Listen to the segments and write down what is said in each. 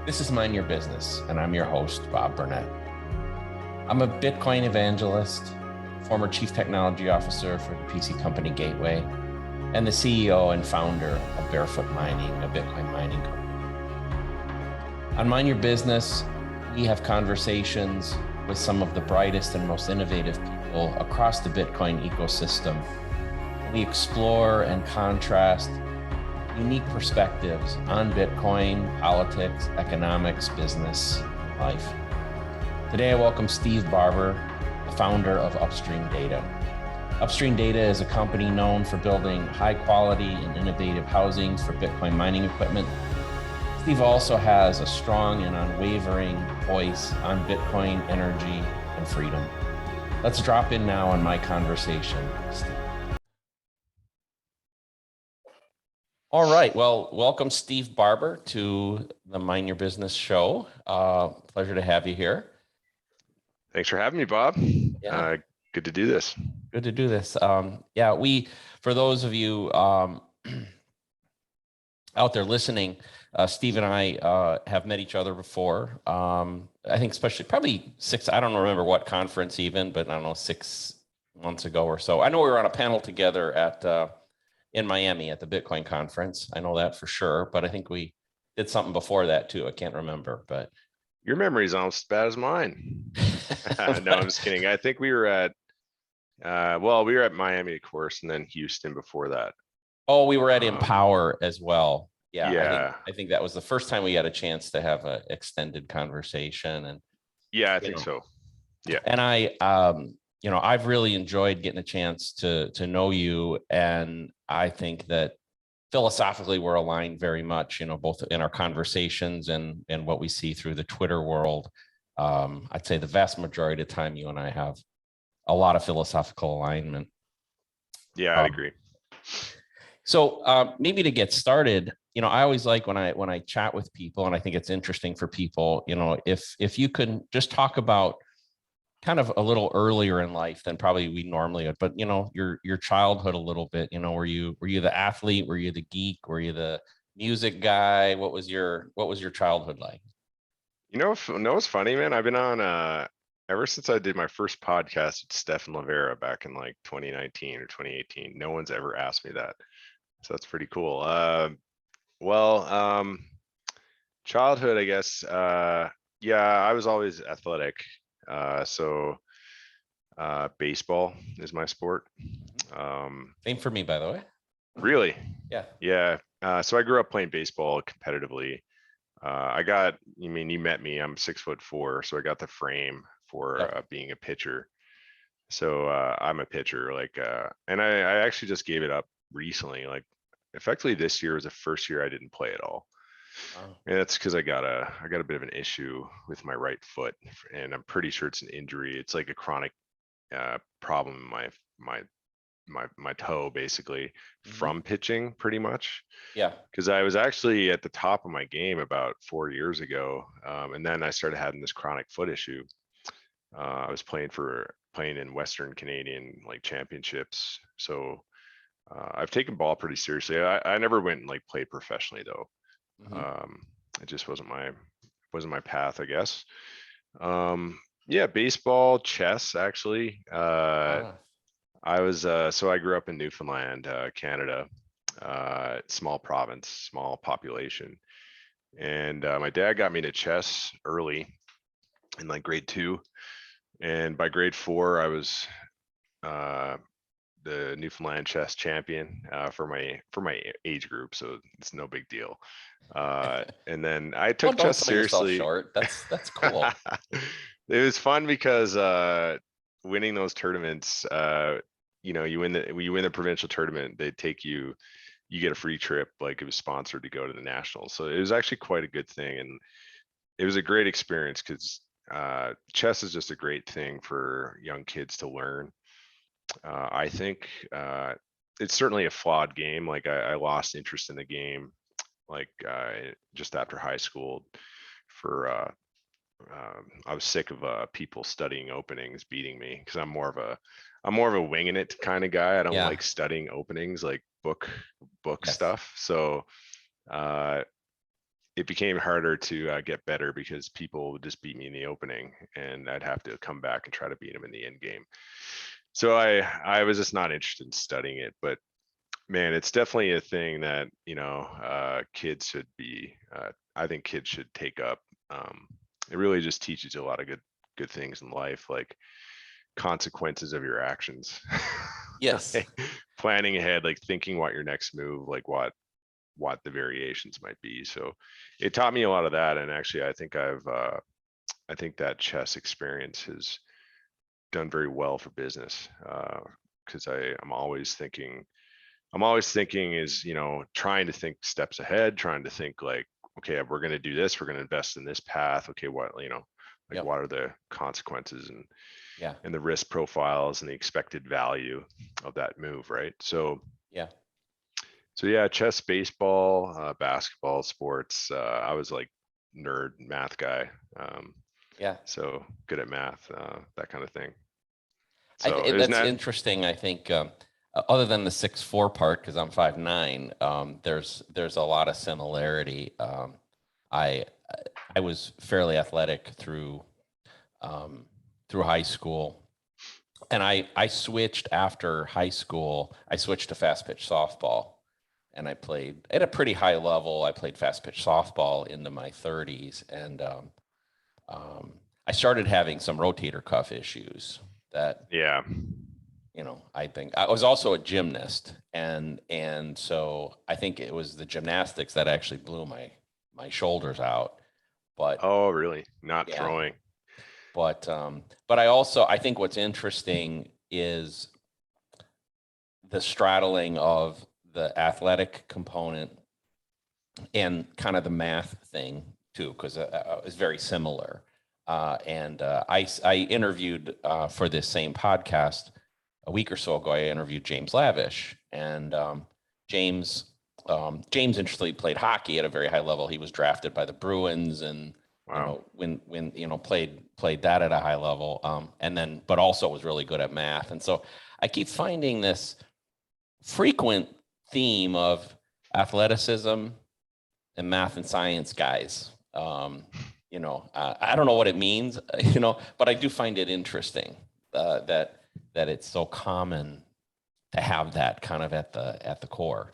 This is Mind Your Business, and I'm your host, Bob Burnett. I'm a Bitcoin evangelist, former Chief Technology Officer for the PC company Gateway, and the CEO and founder of Barefoot Mining, a Bitcoin mining company. On Mind Your Business, we have conversations with some of the brightest and most innovative people across the Bitcoin ecosystem. We explore and contrast unique perspectives on Bitcoin, politics, economics, business, life. Today, I welcome Steve Barbour, the founder of Upstream Data. Upstream Data is a company known for building high quality and innovative housings for Bitcoin mining equipment. Steve also has a strong and unwavering voice on Bitcoin, energy, and freedom. Let's drop in now on my conversation with Steve. All right. Well, welcome, Steve Barbour, to the Mind Your Business show. Pleasure to have you here. Thanks for having me, Bob. Yeah. Good to do this. Good to do this. For those of you out there listening, Steve and I have met each other before. I think probably I don't remember what conference even, but I don't know, 6 months ago or so. I know we were on a panel together in Miami at the Bitcoin conference. I know that for sure, but I think we did something before that too. I can't remember, but your memory is almost as bad as mine. No, I'm just kidding. I think we were at Miami, of course, and then Houston before that. Oh, we were at Empower as well. Yeah. I think that was the first time we had a chance to have an extended conversation. And yeah, I think so. Yeah. And I've really enjoyed getting a chance to know you. And I think that philosophically we're aligned very much, both in our conversations and what we see through the Twitter world. I'd say the vast majority of the time you and I have a lot of philosophical alignment. Yeah, I agree. So maybe to get started, I always like when I chat with people, and I think it's interesting for people, if you can just talk about kind of a little earlier in life than probably we normally would, but your childhood a little bit. Were you the athlete? Were you the geek? Were you the music guy? What was your childhood like? It's funny, man. I've been on ever since I did my first podcast with Stefan Livera back in like 2019 or 2018. No one's ever asked me that, so that's pretty cool. Childhood, I guess. I was always athletic. So baseball is my sport. Same for me, by the way. Really? Yeah. So I grew up playing baseball competitively. You met me, I'm 6'4", so I got the frame for being a pitcher. So I'm a pitcher, and I actually just gave it up recently. Like effectively this year was the first year I didn't play at all. Wow. And that's because I got a bit of an issue with my right foot, and I'm pretty sure it's an injury. It's like a chronic problem in my toe, basically, from pitching, pretty much. Yeah. Because I was actually at the top of my game about 4 years ago, and then I started having this chronic foot issue. I was playing in Western Canadian championships, so I've taken ball pretty seriously. I never went and played professionally though. It just wasn't my path, I guess. Baseball, chess, actually. I grew up in Newfoundland, Canada, small province, small population. And my dad got me into chess early in grade 2. And by grade 4, I was the Newfoundland chess champion for my age group, so it's no big deal. And then I took chess seriously. Short. That's cool. It was fun because winning those tournaments, you win the provincial tournament, they take you get a free trip, it was sponsored to go to the nationals. So it was actually quite a good thing, and it was a great experience because chess is just a great thing for young kids to learn. I think it's certainly a flawed game. I lost interest in the game just after high school. I was sick of people studying openings beating me, because I'm more of a winging it kind of guy. I don't like studying openings, book stuff. So it became harder to get better because people would just beat me in the opening, and I'd have to come back and try to beat them in the end game. So I was just not interested in studying it. But man, it's definitely a thing that kids should be. I think kids should take up. It really just teaches you a lot of good things in life, like consequences of your actions. Yes. Like planning ahead, like thinking what your next move, like what the variations might be. So it taught me a lot of that. And actually, I think I think that chess experience has done very well for business, because I'm always thinking is, trying to think steps ahead, trying to think like, okay, we're going to do this, we're going to invest in this path. Okay, what, like what are the consequences and the risk profiles and the expected value of that move, right? So yeah, chess, baseball, basketball, sports. I was like nerd math guy. So good at math, that kind of thing. So That's interesting. I think other than the 6'4" part, because I'm 5'9", there's a lot of similarity. I was fairly athletic through high school, and I switched after high school. I switched to fast pitch softball, and I played at a pretty high level. I played fast pitch softball into my 30s, and I started having some rotator cuff issues that, I think I was also a gymnast, and so I think it was the gymnastics that actually blew my shoulders out. But oh, really? Not throwing. But I think what's interesting is the straddling of the athletic component and kind of the math thing too, because it's very similar. I interviewed for this same podcast a week or so ago. I interviewed James Lavish, and James interestingly played hockey at a very high level. He was drafted by the Bruins, and when played that at a high level, but also was really good at math. And so I keep finding this frequent theme of athleticism and math and science guys. I don't know what it means, but I do find it interesting that it's so common to have that kind of at the core.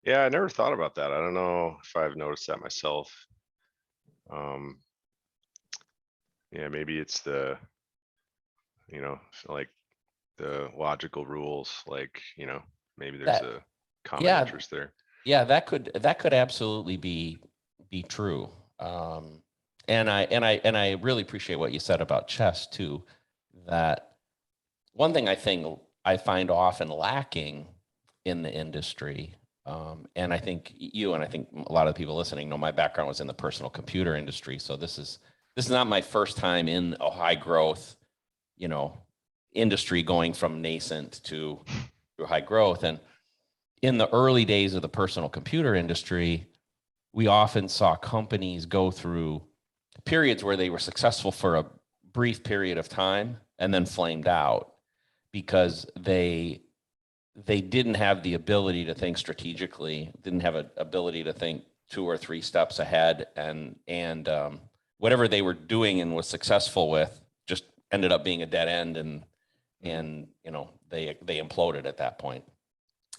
Yeah, I never thought about that. I don't know if I've noticed that myself. Yeah, maybe it's the, like the logical rules, like, maybe there's a common interest there. Yeah, that could absolutely be true. And I really appreciate what you said about chess too. That one thing I find often lacking in the industry, and I think I think a lot of people listening know my background was in the personal computer industry. So this is not my first time in a high growth, industry going from nascent to high growth. And in the early days of the personal computer industry, we often saw companies go through periods where they were successful for a brief period of time and then flamed out because they didn't have the ability to think strategically, didn't have an ability to think 2 or 3 steps ahead, and whatever they were doing and was successful with just ended up being a dead end, and they imploded at that point.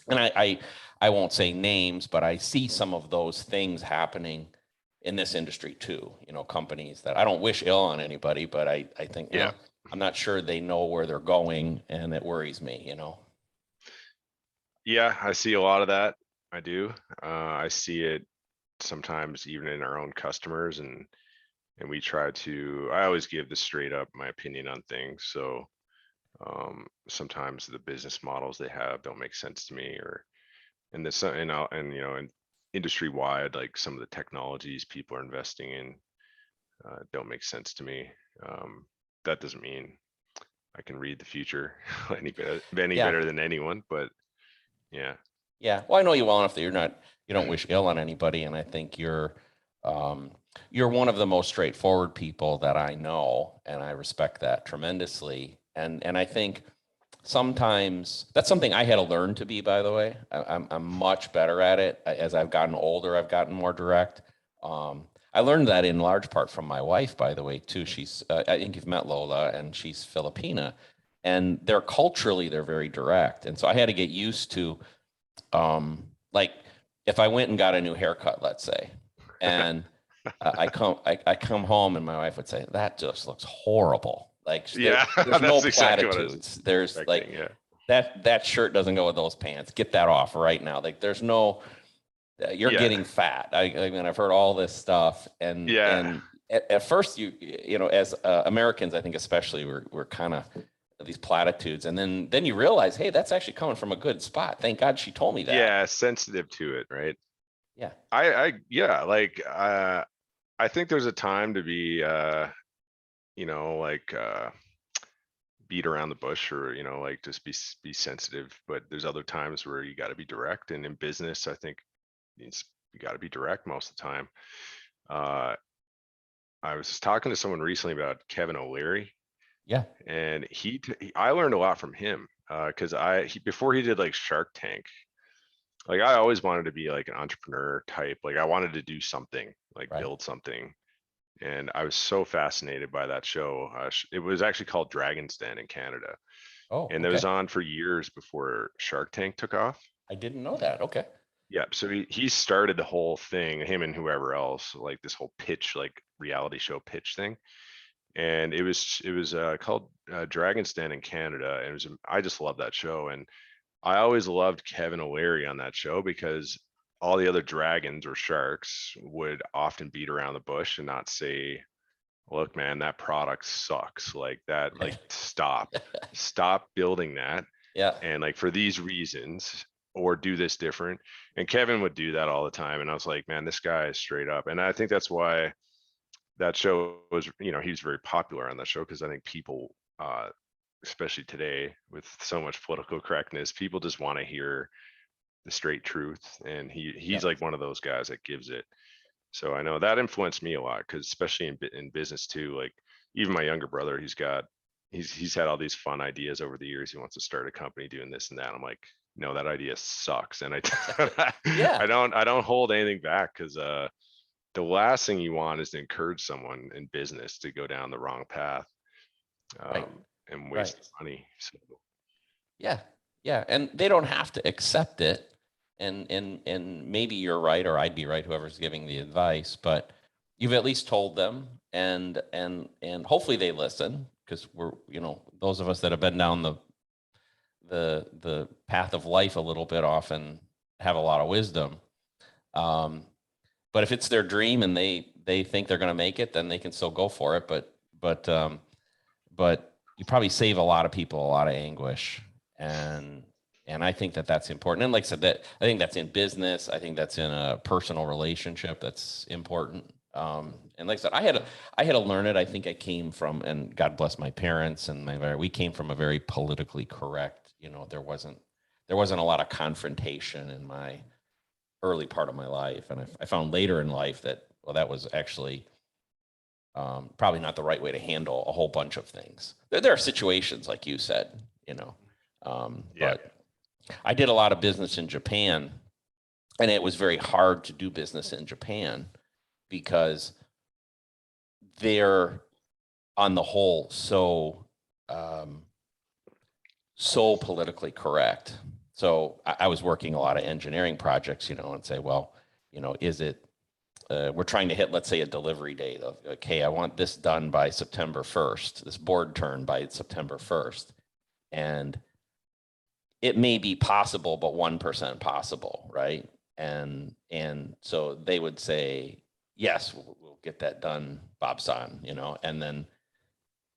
And I won't say names, but I see some of those things happening in this industry too. Companies that I don't wish ill on anybody, but I think I'm not sure they know where they're going, and it worries me. Yeah, I see a lot of that. I do. I see it sometimes even in our own customers, and we try to. I always give the straight up my opinion on things. So sometimes the business models they have don't make sense to me, and industry wide, like some of the technologies people are investing in don't make sense to me. That doesn't mean I can read the future any better than anyone, but yeah. Well, I know you well enough that you don't wish ill on anybody, and I think you're one of the most straightforward people that I know, and I respect that tremendously. And I think sometimes that's something I had to learn to be, by the way. I'm much better at it as I've gotten older. I've gotten more direct. I learned that in large part from my wife, by the way, too. She's, I think you've met Lola, and she's Filipina, and they're very direct. And so I had to get used to, like, if I went and got a new haircut, let's say, and I come home and my wife would say, that just looks horrible. Like Yeah, there's no that's exactly what I was platitudes. There's like, expecting, yeah. that shirt doesn't go with those pants. Get that off right now. Like there's no, you're Yeah. getting fat. I mean, I've heard all this stuff, and Yeah. at first you know, as Americans, I think especially we're kind of these platitudes, and then you realize, hey, that's actually coming from a good spot. Thank God she told me that. Yeah, sensitive to it, right? Yeah. Yeah, like I think there's a time to be you know, like beat around the bush, or you know, like just be sensitive, but there's other times where you got to be direct, and in business I think you got to be direct most of the time. I was talking to someone recently about Kevin O'Leary, Yeah. and I learned a lot from him, because before he did like Shark Tank, like I always wanted to be like an entrepreneur type. Like I wanted to do something, like Right. build something. And I was so fascinated by that show. It was actually called Dragon's Den in Canada. Oh, And it okay. was on for years before Shark Tank took off. I didn't know that. Okay. Yeah. So he started the whole thing, him and whoever else, like this whole pitch, like reality show pitch thing. And it was called Dragon's Den in Canada. And I just love that show. And I always loved Kevin O'Leary on that show, because all the other dragons or sharks would often beat around the bush and not say, look, man, that product sucks. Like that, like stop building that. Yeah. And like for these reasons, or do this different. And Kevin would do that all the time. And I was like, man, this guy is straight up. And I think that's why that show was, you know, he was very popular on that show, because I think people, especially today with so much political correctness, people just want to hear the straight truth, and he's like one of those guys that gives it. So I know that influenced me a lot, because especially in business too, like even my younger brother, he's had all these fun ideas over the years. He wants to start a company doing this and that. I'm like, no, that idea sucks. And Yeah. I don't hold anything back, because the last thing you want is to encourage someone in business to go down the wrong path, Right. and waste money. So Yeah. Yeah. And they don't have to accept it. And maybe you're right, or I'd be right, whoever's giving the advice, but you've at least told them, and hopefully they listen, because we're, you know, those of us that have been down the path of life a little bit often have a lot of wisdom. But if it's their dream and they think they're going to make it, then they can still go for it. But you probably save a lot of people a lot of anguish, and I think that's important. And like I said, that I think that's in business. I think that's in a personal relationship. That's important. And like I said, I had to learn it. I think I came from, and God bless my parents, and we came from a very politically correct, you know, there wasn't a lot of confrontation in my early part of my life. And I found later in life that, well, that was actually probably not the right way to handle a whole bunch of things. There are situations, like you said, you know, but I did a lot of business in Japan, and it was very hard to do business in Japan, because they're on the whole so politically correct. So I was working a lot of engineering projects, you know, and say, well, you know, is it, we're trying to hit, let's say, a delivery date of, okay, I want this done by September 1st, this board turn by September 1st. And it may be possible, but 1% possible, right? And so they would say, yes, we'll get that done, Bob-san, you know, and then,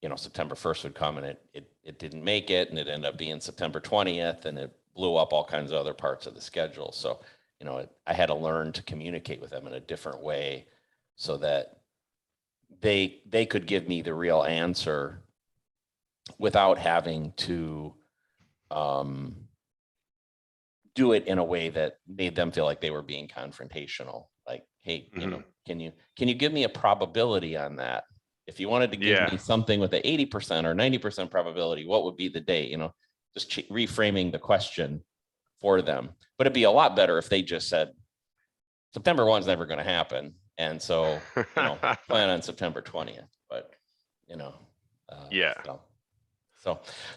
you know, September 1st would come, and it didn't make it, and it ended up being September 20th, and it blew up all kinds of other parts of the schedule. So, you know, I had to learn to communicate with them in a different way, so that they could give me the real answer without having to do it in a way that made them feel like they were being confrontational. Like, hey, you know, can you give me a probability on that? If you wanted to give me something with an 80% or 90% probability, what would be the date? You know, just reframing the question for them. But it'd be a lot better if they just said, September 1 is never going to happen. And so, plan on September 20th, but, Yeah.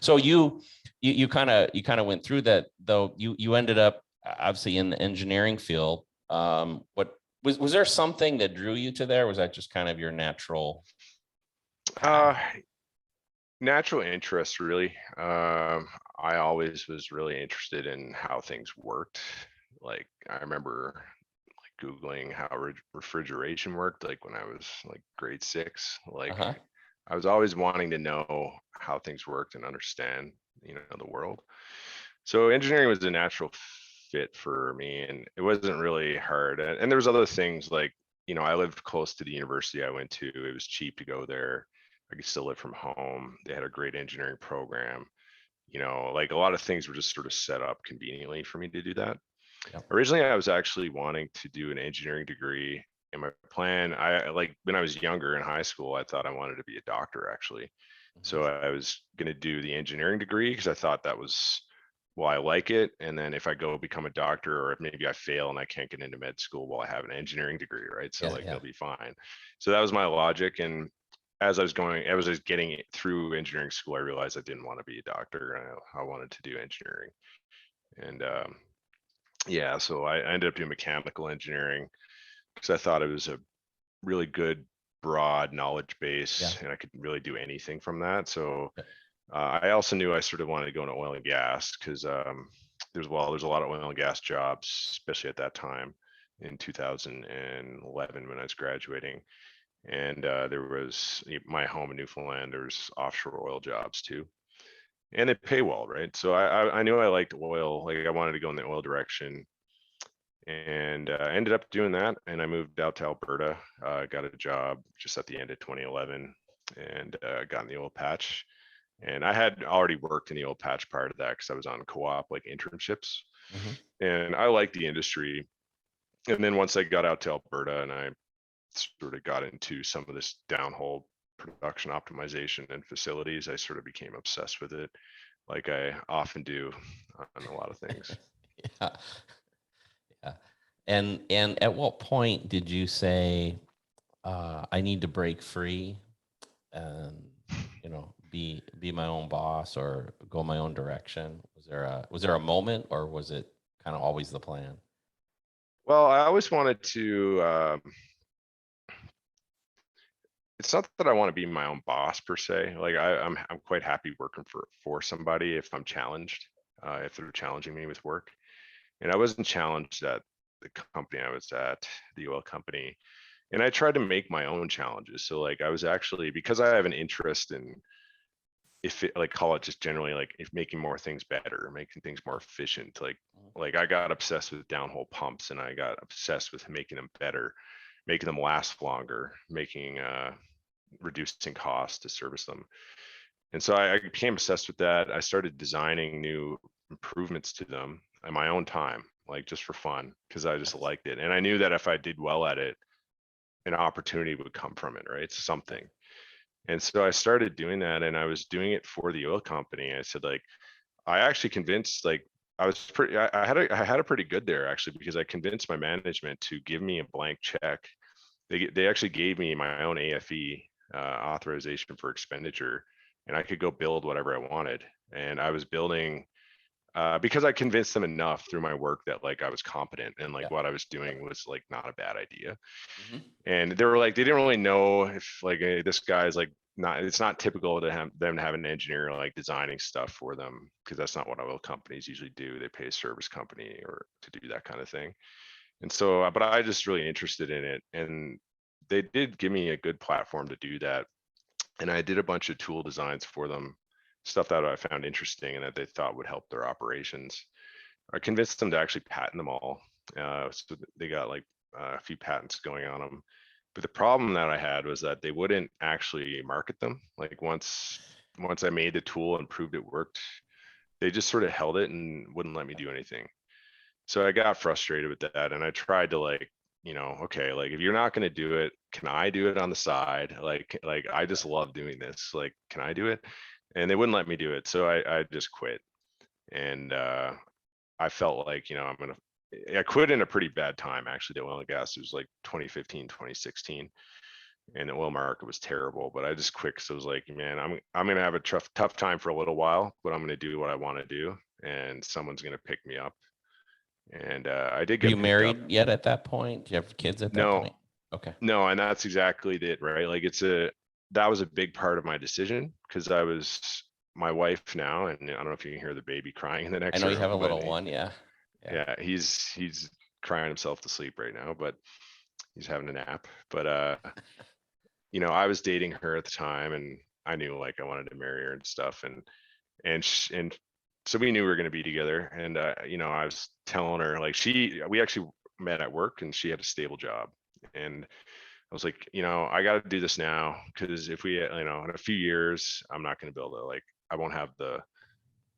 so you kind of went through that, though. You ended up obviously in the engineering field. What was there something that drew you to there? Was that just kind of your natural path? Natural interest, really. I always was really interested in how things worked. Like I remember Googling how refrigeration worked, like when I was like grade 6. Like Uh-huh. I was always wanting to know how things worked and understand, the world. So engineering was a natural fit for me, and it wasn't really hard. And there was other things like, I lived close to the university I went to. It was cheap to go there. I could still live from home. They had a great engineering program. Like a lot of things were just sort of set up conveniently for me to do that. Yep. Originally, I was actually wanting to do an engineering degree. And my plan, I like when I was younger in high school, I thought I wanted to be a doctor actually. Mhm. So I was going to do the engineering degree because I thought that was, well, I like it. And then if I go become a doctor, or if maybe I fail and I can't get into med school, well, I have an engineering degree, right? So Yeah, like yeah. they'll be fine. So that was my logic. And as I was getting through engineering school, I realized I didn't want to be a doctor. I wanted to do engineering. And yeah, so I ended up doing mechanical engineering because I thought it was a really good broad knowledge Yeah. base and I could really do anything from that. So Yeah. I also knew I sort of wanted to go into oil and gas because there's a lot of oil and gas jobs, especially at that time in 2011 when I was graduating. And there was my home in Newfoundland. There's offshore oil jobs too, and they pay well, right? So I knew I liked oil. Like I wanted to go in the oil direction, and ended up doing that. And I moved out to Alberta. Got a job just at the end of 2011, and got in the oil patch. And I had already worked in the oil patch prior to that because I was on co-op like internships, Mhm. and I liked the industry. And then once I got out to Alberta and I sort of got into some of this downhole production optimization and facilities, I sort of became obsessed with it, like I often do on a lot of things. Yeah. Yeah. And at what point did you say, I need to break free and be my own boss or go my own direction? Was there a moment, or was it kind of always the plan? Well, I always wanted to. It's not that I want to be my own boss per se. Like I'm quite happy working for somebody if I'm challenged, if they're challenging me with work. And I wasn't challenged at the company I was at, the oil company, and I tried to make my own challenges. So like I was actually, because I have an interest in, if it, like call it just generally like if making more things better, making things more efficient, like I got obsessed with downhole pumps and I got obsessed with making them better, making them last longer, making reducing costs to service them. And so I became obsessed with that. I started designing new improvements to them at my own time, like just for fun, because I just Nice. liked it. And I knew that if I did well at it, an opportunity would come from it, right? It's Yeah. something. And so I started doing that, and I was doing it for the oil company. I said, like, I actually convinced, like, I had a pretty good there actually, because I convinced my management to give me a blank check. They actually gave me my own AFE, authorization for expenditure, and I could go build whatever I wanted. And I was building because I convinced them enough through my work that like I was competent and like Yeah. what I was doing was like not a bad idea. Hmm. And they were like, they didn't really know if like this guy's like not. It's not typical to have them to have an engineer like designing stuff for them, because that's not what oil companies usually do. They pay a service company or to do that kind of thing. And so, but I just really interested in it, and they did give me a good platform to do that. And I did a bunch of tool designs for them, stuff that I found interesting and that they thought would help their operations. I convinced them to actually patent them all. So they got like a few patents going on them. But the problem that I had was that they wouldn't actually market them. Like once I made the tool and proved it worked, they just sort of held it and wouldn't let me do anything. So I got frustrated with that, and I tried to like, okay, like if you're not going to do it, can I do it on the side? Like I just love doing this. Like, can I do it? And they wouldn't let me do it. So I just quit. And I felt like, I'm gonna I quit in a pretty bad time, actually, the oil and gas. It was like 2015, 2016. And the oil market was terrible, but I just quit because I was like, man, I'm gonna have a tough time for a little while, but I'm gonna do what I want to do, and someone's gonna pick me up. And I did Were get you picked up. married yet at that point? Do you have kids at that No, point? Okay. no, and that's exactly it, right? Like that was a big part of my decision, because I was my wife now, and I don't know if you can hear the baby crying in the I next know you have a room, but little one. Yeah. Yeah. yeah, he's crying himself to sleep right now, but he's having a nap. But I was dating her at the time, and I knew like I wanted to marry her and stuff, and so we knew we were going to be together. And I was telling her, like, we actually met at work, and she had a stable job, and I was like, I got to do this now, because if we, in a few years, I'm not going to be able to, like, I won't have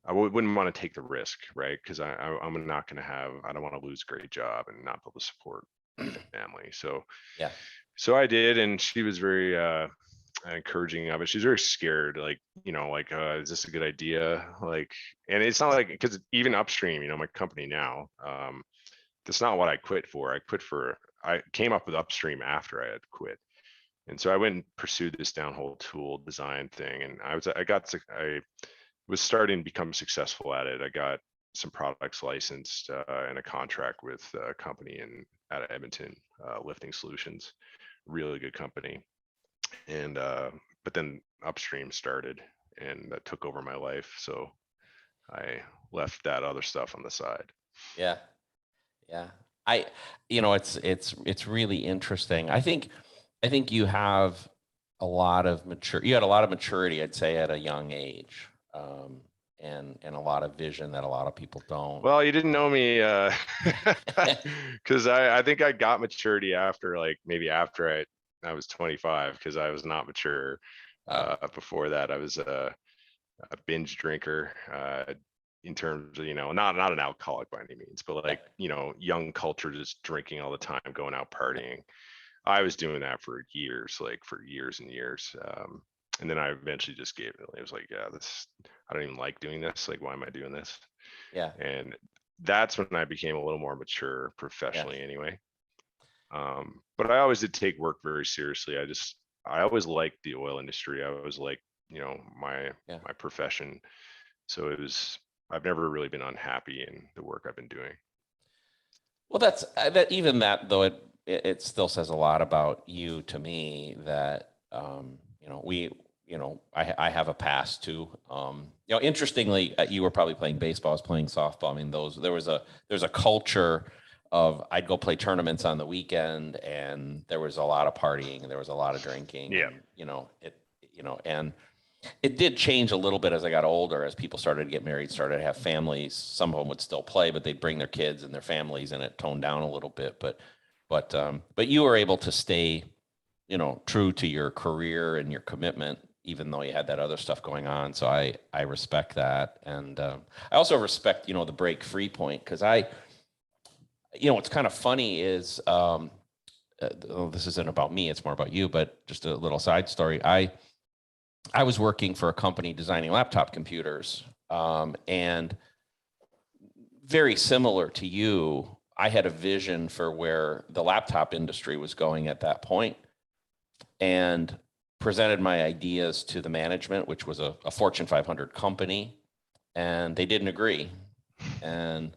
wouldn't want to take the risk, right? Because I'm not going to I don't want to lose a great job and not be able to support my family. So Yeah. so I did, and she was very encouraging of it. She's very scared, like, is this a good idea? Like, and it's not like, because even Upstream, my company now, that's not what I quit for. I came up with Upstream after I had quit. And so I went and pursued this downhole tool design thing. And I was starting to become successful at it. I got some products licensed and a contract with a company out of Edmonton, Lifting Solutions, really good company. And but then Upstream started, and that took over my life. So I left that other stuff on the side. Yeah. Yeah. It's really interesting. I think you have you had a lot of maturity, I'd say, at a young age. And a lot of vision that a lot of people don't. Well, you didn't know me, because I think I got maturity after, like, maybe after I was 25, because I was not mature. Before that, I was a binge drinker, in terms of, not an alcoholic by any means, but like, young culture, just drinking all the time, going out partying. I was doing that for years, like for years and years. And then I eventually just gave it. It was like, yeah, I don't even like doing this. Like, why am I doing this? Yeah. And that's when I became a little more mature professionally, anyway. But I always did take work very seriously. I always liked the oil industry. I always liked, my profession. So I've never really been unhappy in the work I've been doing. Well, that's even that, though, it still says a lot about you to me, that I have a past too. Interestingly, you were probably playing baseball, I was playing softball. I mean, there's a culture of, I'd go play tournaments on the weekend, and there was a lot of partying, and there was a lot of drinking. Yeah. And it did change a little bit as I got older, as people started to get married, started to have families. Some of them would still play, but they'd bring their kids and their families, and it toned down a little bit. But you were able to stay, true to your career and your commitment, even though you had that other stuff going on. So I respect that. And I also respect, the break free point, because what's kind of funny is, this isn't about me, it's more about you, but just a little side story. I was working for a company designing laptop computers, and very similar to you, I had a vision for where the laptop industry was going at that point, and presented my ideas to the management, which was a Fortune 500 company, and they didn't agree. And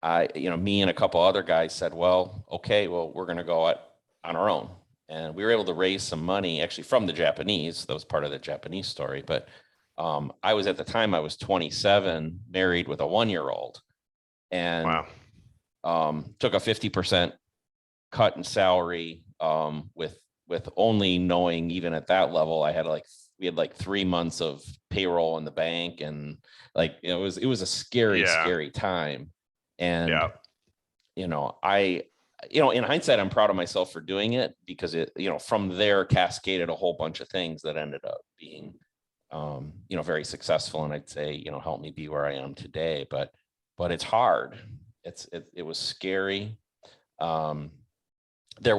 me and a couple other guys said, well, okay, well, we're going to go on our own. And we were able to raise some money, actually, from the Japanese. That was part of the Japanese story. But I was, at the time, I was 27, married with a 1-year-old, and took a 50% cut in salary, with only knowing, even at that level, we had like 3 months of payroll in the bank, and like, it was a scary time. And in hindsight, I'm proud of myself for doing it, because it, from there cascaded a whole bunch of things that ended up being, very successful. And I'd say, helped me be where I am today. But it's hard. It was scary. There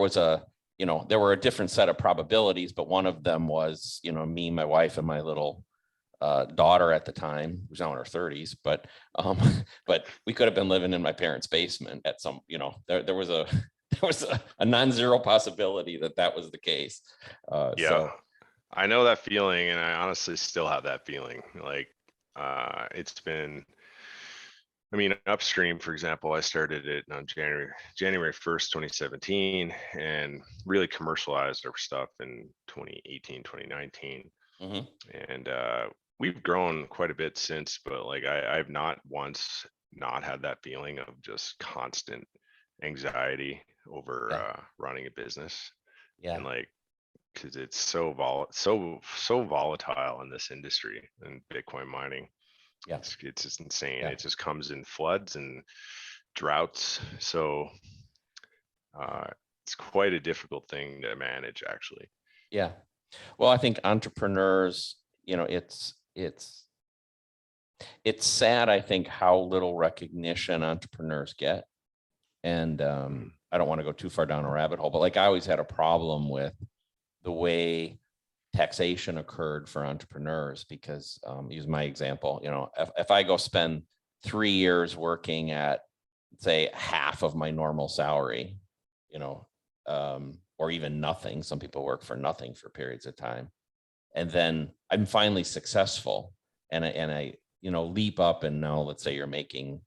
were a different set of probabilities, but one of them was, me, my wife, and my little daughter at the time, who's now in her 30s, but we could have been living in my parents' basement at some, there was a there was a non-zero possibility that was the case. Yeah, so I know that feeling, and I honestly still have that feeling. Like, it's been, I mean, Upstream, for example, I started it on January 1st, 2017, and really commercialized our stuff in 2018, 2019. mhm, And we've grown quite a bit since, but like I've not once not had that feeling of just constant anxiety over yeah, running a business. yeah, And like, because it's so volatile in this industry and Bitcoin mining. yeah, It's just insane. yeah, It just comes in floods and droughts. So uh, it's quite a difficult thing to manage, actually. yeah. Well, I think entrepreneurs, it's sad, I think, how little recognition entrepreneurs get. And Mm. I don't want to go too far down a rabbit hole, but like I always had a problem with the way taxation occurred for entrepreneurs because use my example, if I go spend 3 years working at, say, half of my normal salary, or even nothing, some people work for nothing for periods of time, and then I'm finally successful, and I leap up, and now let's say you're making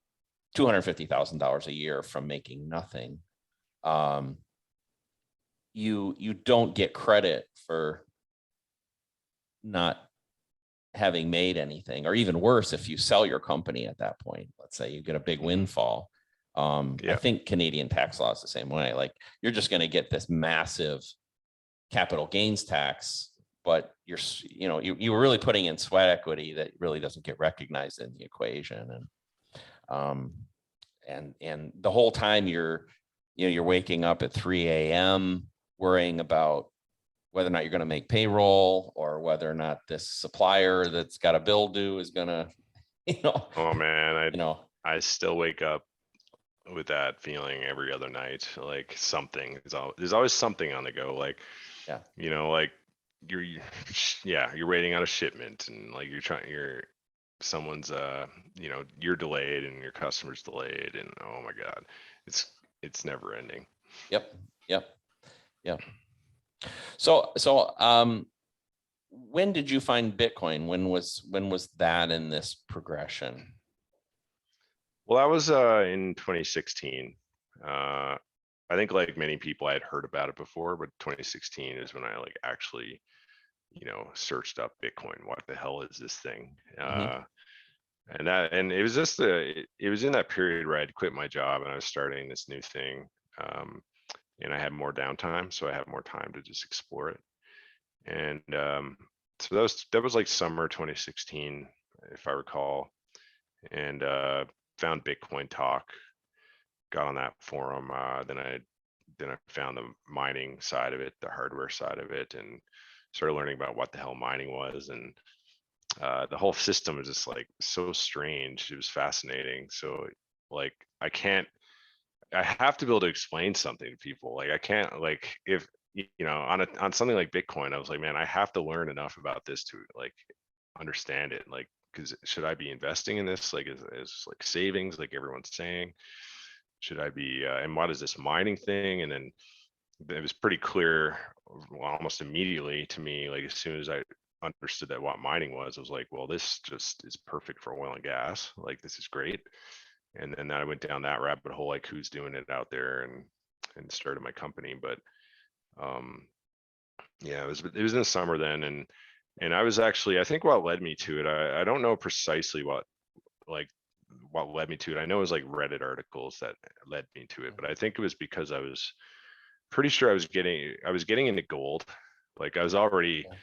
$250,000 a year from making nothing. You don't get credit for not having made anything, or even worse, if you sell your company at that point, let's say you get a big windfall. I Yeah. think Canadian tax law is the same way. Like you're just going to get this massive capital gains tax, but you were really putting in sweat equity that really doesn't get recognized in the equation. And the whole time you're waking up at 3 a.m. worrying about whether or not you're going to make payroll, or whether or not this supplier that's got a bill due is going to, Oh man, you know, I still wake up with that feeling every other night. Like there's always something on the go. Like, yeah, like you're you're waiting on a shipment, and like someone's you're delayed and your customer's delayed, and oh my God, it's never ending. yep, yep, yep. So when did you find Bitcoin? When was that in this progression? Well, that was in 2016. I think like many people, I had heard about it before, but 2016 is when I like actually, searched up Bitcoin. What the hell is this thing? Mm-hmm. And it was just it was in that period where I'd quit my job and I was starting this new thing. And I had more downtime, so I had more time to just explore it. And so that was like summer 2016, if I recall. And found Bitcoin Talk, got on that forum. Then I found the mining side of it, the hardware side of it, and started learning about what the hell mining was. And the whole system is just like so strange. It was fascinating. So like I have to be able to explain something to people. Like I can't, like, if on something like Bitcoin, I was like, man, I have to learn enough about this to like understand it. Like, because should I be investing in this like as like savings, like everyone's saying? Should I be and what is this mining thing? And then it was pretty clear almost immediately to me, like as soon as I understood that what mining was, I was like, well, this just is perfect for oil and gas. Like this is great. And then I went down that rabbit hole, like who's doing it out there, and started my company. But yeah, it was in the summer then, and I was actually, I think what led me to it, I don't know precisely what led me to it. I know it was like Reddit articles that led me to it, but I think it was because I was pretty sure I was getting into gold. Like I was already Yeah.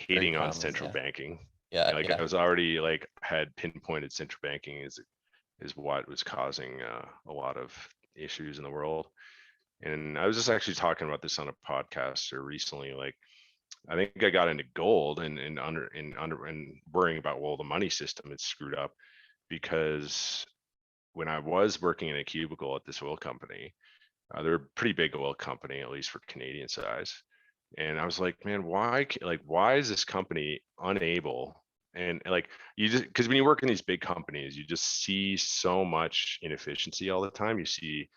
Very hating on common. central Yeah. banking. Yeah. Like I Yeah. was already like had pinpointed central banking is what was causing a lot of issues in the world. And I was just actually talking about this on a podcast or recently. Like I think I got into gold and worrying about, well, the money system is screwed up, because when I was working in a cubicle at this oil company, they're a pretty big oil company, at least for Canadian size. And I was like, man, why is this company unable And like you just, because when you work in these big companies, you just see so much inefficiency all the time. You see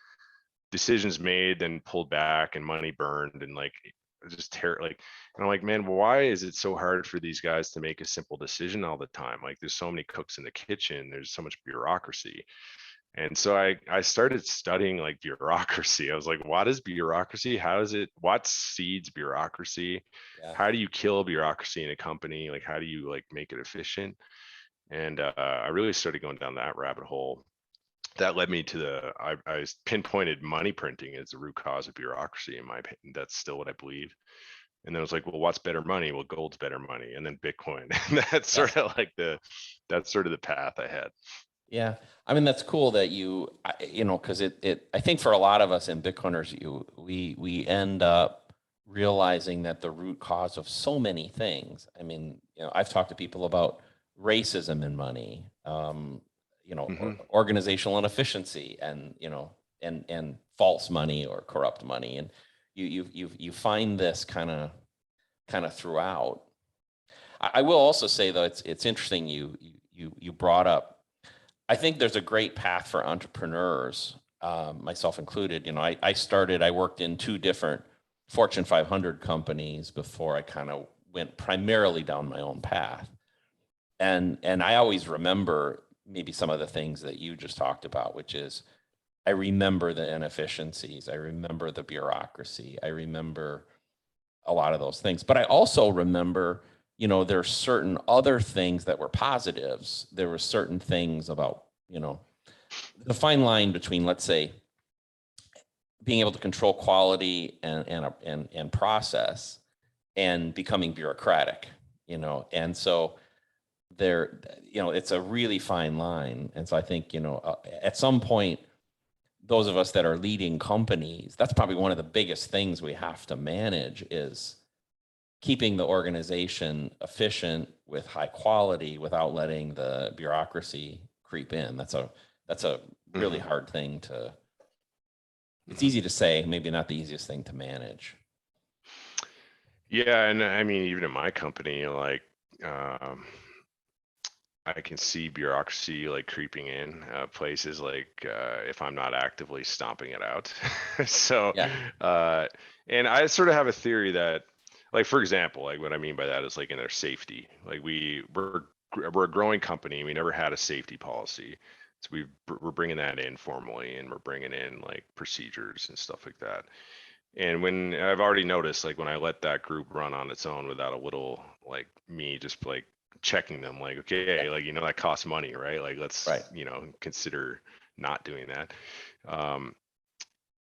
decisions made, then pulled back, and money burned, and like just like, and I'm like, man, why is it so hard for these guys to make a simple decision all the time? Like there's so many cooks in the kitchen, there's so much bureaucracy. And so I started studying like bureaucracy. I was like, what is bureaucracy? How is it, what seeds bureaucracy? Yeah. How do you kill bureaucracy in a company? Like how do you like make it efficient? And I really started going down that rabbit hole. That led me to I pinpointed money printing as the root cause of bureaucracy, in my opinion. That's still what I believe. And then I was like, well, what's better money? Well, gold's better money. And then Bitcoin. And that's Yeah. sort of like that's sort of the path I had. Yeah. I mean, that's cool that because I think for a lot of us in Bitcoiners, we end up realizing that the root cause of so many things. I mean, I've talked to people about racism in money, organizational inefficiency and false money or corrupt money. And you find this kind of throughout. I will also say though, it's interesting you brought up. I think there's a great path for entrepreneurs, myself included. I worked in 2 different Fortune 500 companies before I kind of went primarily down my own path. And I always remember maybe some of the things that you just talked about, which is I remember the inefficiencies. I remember the bureaucracy. I remember a lot of those things. But I also remember, there are certain other things that were positives. There were certain things about, the fine line between, let's say, being able to control quality and process and becoming bureaucratic, and so there, it's a really fine line. And so I think, at some point, those of us that are leading companies, that's probably one of the biggest things we have to manage is keeping the organization efficient with high quality without letting the bureaucracy creep in. That's a really hard thing to, it's easy to say, maybe not the easiest thing to manage. Yeah. And I mean, even in my company, like, I can see bureaucracy like creeping in places like if I'm not actively stomping it out. So, Yeah. And I sort of have a theory that, like, for example, like what I mean by that is like in their safety, like we're a growing company. We never had a safety policy. So we're bringing that in formally, and we're bringing in like procedures and stuff like that. And when I've already noticed, like when I let that group run on its own without a little like me just like checking them, like, okay, like, that costs money, right? Like, let's, Right. consider not doing that.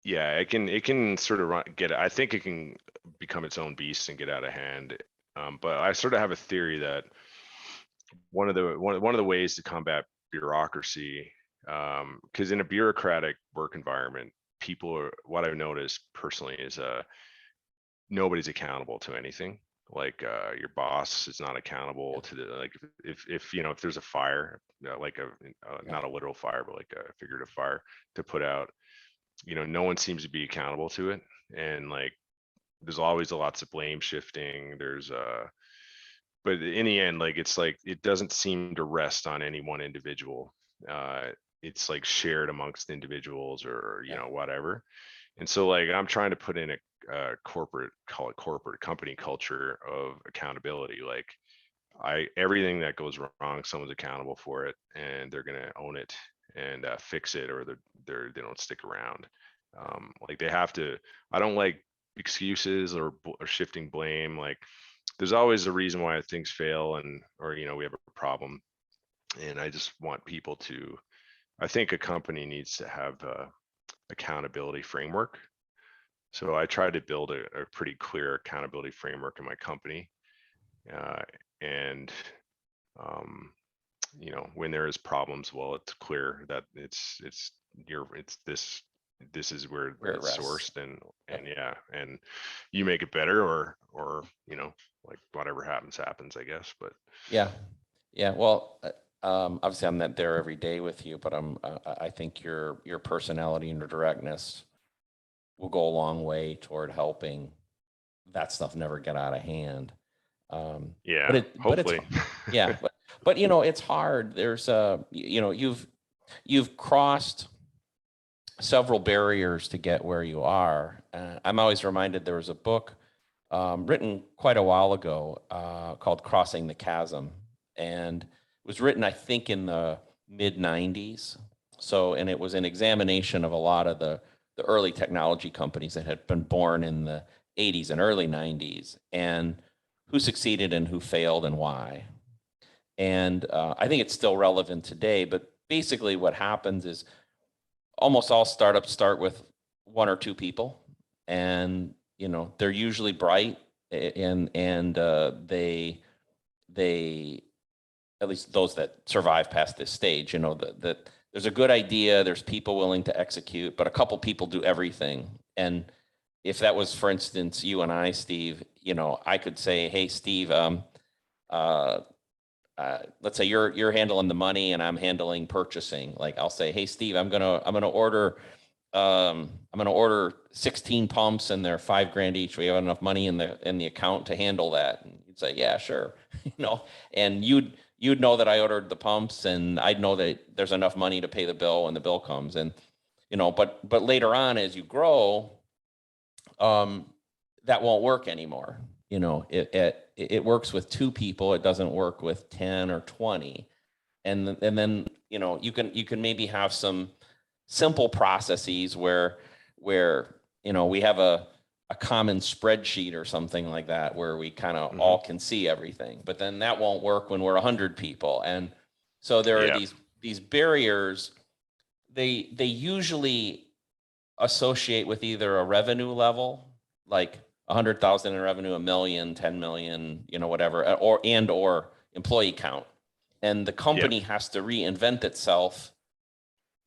Yeah, it can sort of I think it can become its own beast and get out of hand. But I sort of have a theory that one of the ways to combat bureaucracy, because in a bureaucratic work environment, what I've noticed personally is nobody's accountable to anything. Like your boss is not accountable to the, like, if there's a fire, like not a literal fire, but like a figurative fire to put out, no one seems to be accountable to it. And like there's always lots of blame shifting. But in the end, like it's like it doesn't seem to rest on any one individual. It's like shared amongst individuals or whatever. And so like I'm trying to put in a call it corporate company culture of accountability. Like everything that goes wrong, someone's accountable for it, and they're gonna own it and fix it, or they don't stick around. Like they have to. I don't like excuses or shifting blame. Like there's always a reason why things fail, or we have a problem. And I just want people to. I think a company needs to have a accountability framework. So I try to build a pretty clear accountability framework in my company. And when there is problems, well, it's clear that it's this is where Where it it's rests. sourced, and yeah, and you make it better, or like whatever happens, I guess. But Yeah. Well, obviously I'm not there every day with you, but I think your personality and your directness will go a long way toward helping that stuff never get out of hand. yeah, But it's hopefully. yeah, But it's hard. There's you've crossed several barriers to get where you are. I'm always reminded there was a book written quite a while ago called Crossing the Chasm. And it was written, I think, in the mid 90s. So, and it was an examination of a lot of the early technology companies that had been born in the 80s and early 90s, and who succeeded and who failed and why. And I think it's still relevant today, but basically what happens is almost all startups start with one or two people, and they're usually bright, and they at least those that survive past this stage, that there's a good idea, there's people willing to execute, but a couple people do everything. And if that was, for instance, you and I, Steve, I could say, hey, Steve, let's say you're handling the money and I'm handling purchasing. Like I'll say, hey, Steve, I'm gonna order 16 pumps and they're $5,000 each. We have enough money in the account to handle that. And you'd say, yeah, sure. And you'd know that I ordered the pumps, and I'd know that there's enough money to pay the bill when the bill comes. And but later on, as you grow, that won't work anymore. It works with two people. It doesn't work with 10 or 20. And then you can maybe have some simple processes where we have a common spreadsheet or something like that, where we kind of all can see everything. But then that won't work when we're 100 people. And so there are these barriers. They usually associate with either a revenue level, like 100,000 in revenue, 1 million, 10 million, whatever, or employee count. And the company has to reinvent itself.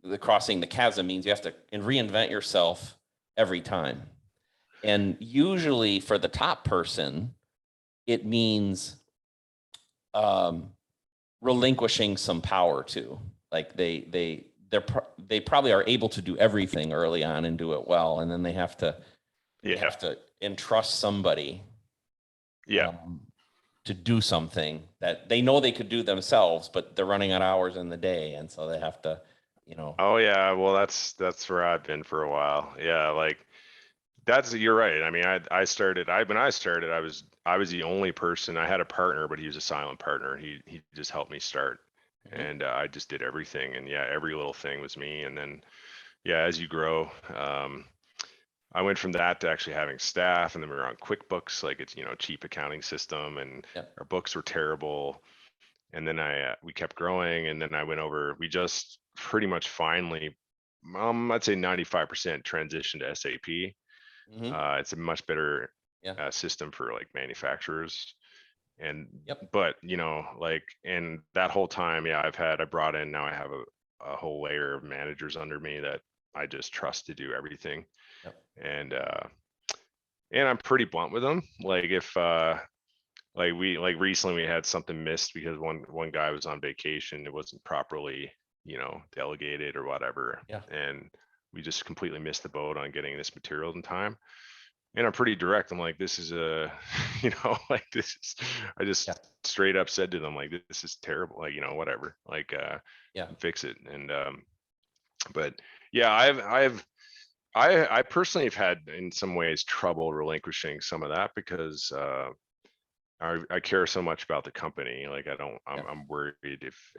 The crossing the chasm means you have to reinvent yourself every time. And usually for the top person, it means relinquishing some power too. Like they probably are able to do everything early on and do it well, and then they have to entrust somebody to do something that they know they could do themselves, but they're running out of hours in the day, and so they have to Oh yeah, well that's where I've been for a while. Yeah, like you're right. I mean, I started when I started, I was the only person. I had a partner, but he was a silent partner. He just helped me start. And I just did everything, and every little thing was me. And then as you grow, I went from that to actually having staff, and then we were on QuickBooks, like it's cheap accounting system, and our books were terrible. And then we kept growing, and then I went over. We just pretty much finally, I'd say 95% transition to SAP. It's a much better system for like manufacturers. And but and that whole time, I brought in, now I have a whole layer of managers under me that I just trust to do everything. And I'm pretty blunt with them. Like if recently we had something missed because one guy was on vacation. It wasn't properly delegated or whatever, and we just completely missed the boat on getting this material in time. And I'm pretty direct. I'm like, this is I just straight up said to them, like, this is terrible, like, whatever, like, fix it. And but I personally have had in some ways trouble relinquishing some of that, because I care so much about the company. Like I'm worried if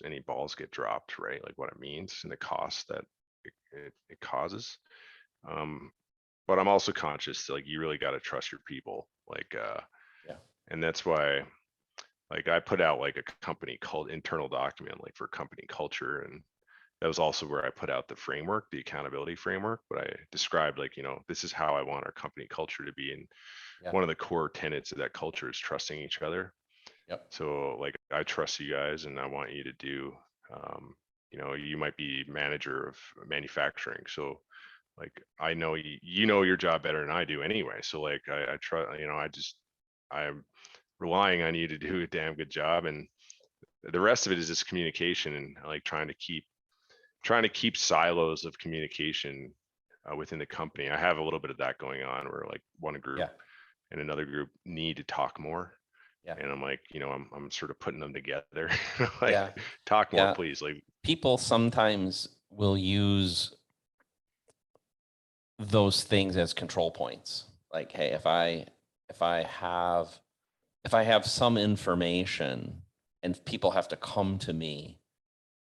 any balls get dropped, right? Like what it means and the cost that it causes. But I'm also conscious, like, you really got to trust your people. Like, and that's why, like, I put out like a company called internal document, like for company culture. And that was also where I put out the framework, the accountability framework. But I described, like, this is how I want our company culture to be. And one of the core tenets of that culture is trusting each other. So like, I trust you guys, and I want you to do, you might be manager of manufacturing. So like, I know you know your job better than I do anyway. So like, I try, I'm relying on you to do a damn good job. And the rest of it is just communication, and like trying to keep silos of communication within the company. I have a little bit of that going on, where like one group and another group need to talk more. And I'm like, I'm sort of putting them together. Like, Yeah. talk more, Yeah. please. Like, People sometimes will use those things as control points. Like, hey, if I have some information and people have to come to me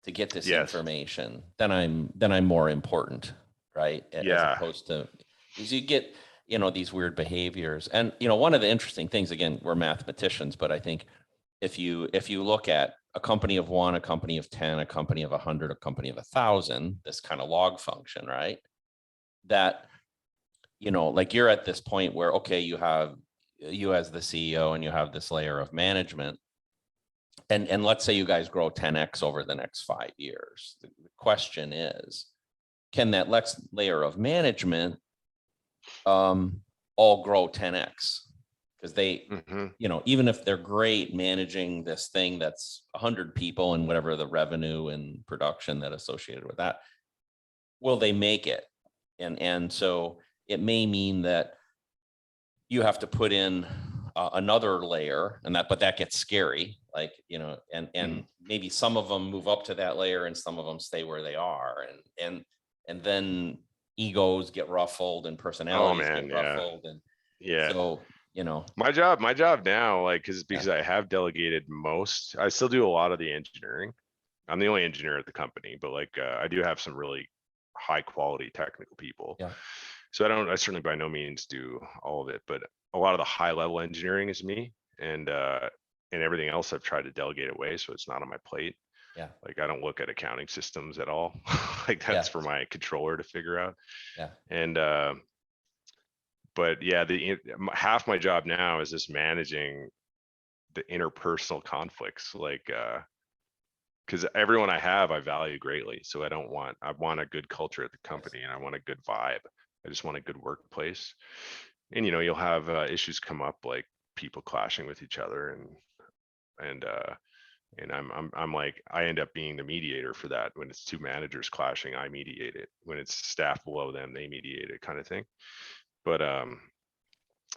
to get this yes, information, then I'm more important, right? As yeah, opposed to, because you get, these weird behaviors. And, one of the interesting things, again, we're mathematicians, but I think if you look at a company of 1, a company of 10, a company of 100, a company of 1,000, this kind of log function, right? That, like you're at this point where, okay, you as the CEO and you have this layer of management, and let's say you guys grow 10x over the next 5 years. The question is, can that layer of management all grow 10x? Because they, hmm even if they're great managing this thing that's 100 people and whatever the revenue and production that associated with that, will they make it? And so it may mean that you have to put in another layer, but that gets scary. Like, and maybe some of them move up to that layer and some of them stay where they are. And then egos get ruffled and Oh personalities man, get yeah, ruffled. And yeah. so, My job now, like, yeah, because I have delegated most, I still do a lot of the engineering. I'm the only engineer at the company, but like, I do have some really high quality technical people. yeah, So I certainly by no means do all of it, but a lot of the high level engineering is me, and everything else I've tried to delegate away, so it's not on my plate. yeah, Like, I don't look at accounting systems at all. Like, yeah, that's for my controller to figure out. yeah, And but yeah, half my job now is just managing the interpersonal conflicts, like, because everyone I have, I value greatly. So I want a good culture at the yes, company, and I want a good vibe. I just want a good workplace. And you'll have issues come up, like people clashing with each other, and I'm like, I end up being the mediator for that. When it's two managers clashing, I mediate it. When it's staff below them, they mediate it, kind of thing. But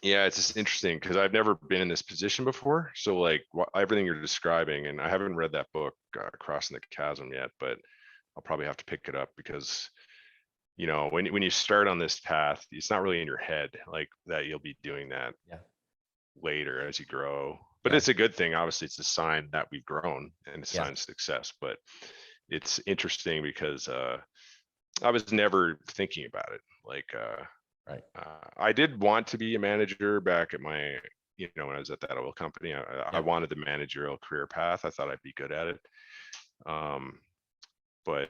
yeah, it's just interesting because I've never been in this position before. So like, everything you're describing, and I haven't read that book, Crossing the Chasm, yet, but I'll probably have to pick it up because when you start on this path, it's not really in your head like that you'll be doing that yeah, later as you grow. But yeah, it's a good thing. Obviously, it's a sign that we've grown and it's a yeah, sign of success. But it's interesting because I was never thinking about it. Like, right, I did want to be a manager back at when I was at that oil company. I yeah. wanted the managerial career path. I thought I'd be good at it. Um, but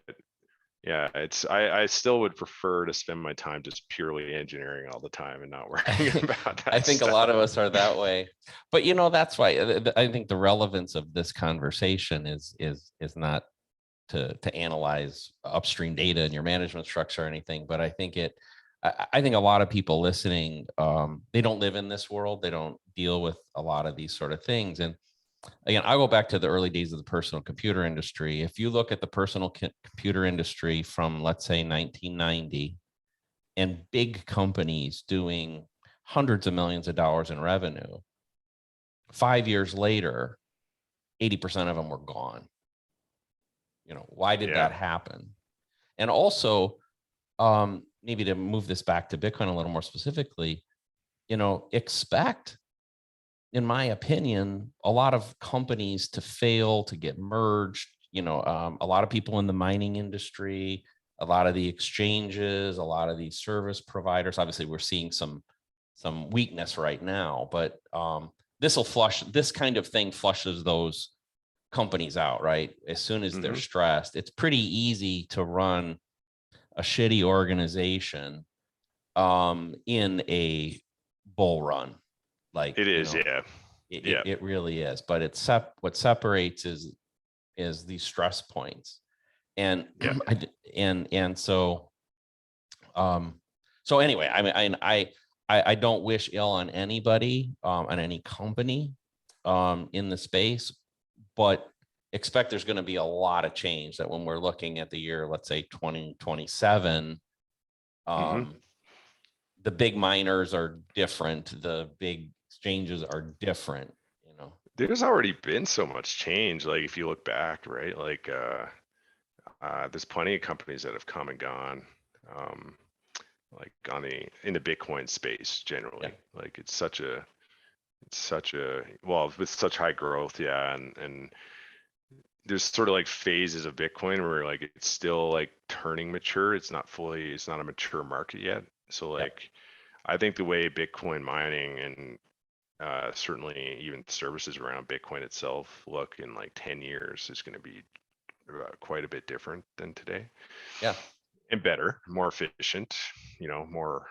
yeah, I still would prefer to spend my time just purely engineering all the time and not worrying about I that think a lot stuff. of us are that way, but that's why I think the relevance of this conversation is not to analyze upstream data and your management structure or anything, but I think a lot of people listening, they don't live in this world, they don't deal with a lot of these sort of things. And again, I go back to the early days of the personal computer industry. If you look at the personal computer industry from, let's say, 1990, and big companies doing hundreds of millions of dollars in revenue, 5 years later, 80% of them were gone. Why did Yeah. that happen? And also, maybe to move this back to Bitcoin a little more specifically, expect, in my opinion, a lot of companies to fail, to get merged. A lot of people in the mining industry, a lot of the exchanges, a lot of these service providers. Obviously, we're seeing some weakness right now, but this kind of thing flushes those companies out, right? As soon as they're hmm stressed, it's pretty easy to run a shitty organization in a bull run. Like, It is. Yeah. Yeah. it really is. But what separates is these stress points. And Yeah. and so anyway, I mean, I don't wish ill on anybody, on any company in the space, but expect there's going to be a lot of change. That when we're looking at the year, let's say 2027, hmm the big miners are different, the big exchanges are different. There's already been so much change. Like if you look back, right? Like there's plenty of companies that have come and gone. Um, like in the Bitcoin space generally. Yeah. Like it's such a well, with such high growth, yeah, and there's sort of like phases of Bitcoin where like it's still like turning mature. It's not a mature market yet. So Yeah. like I think the way Bitcoin mining and certainly even services around Bitcoin itself look in like 10 years is going to be quite a bit different than today, Yeah. and better, more efficient, more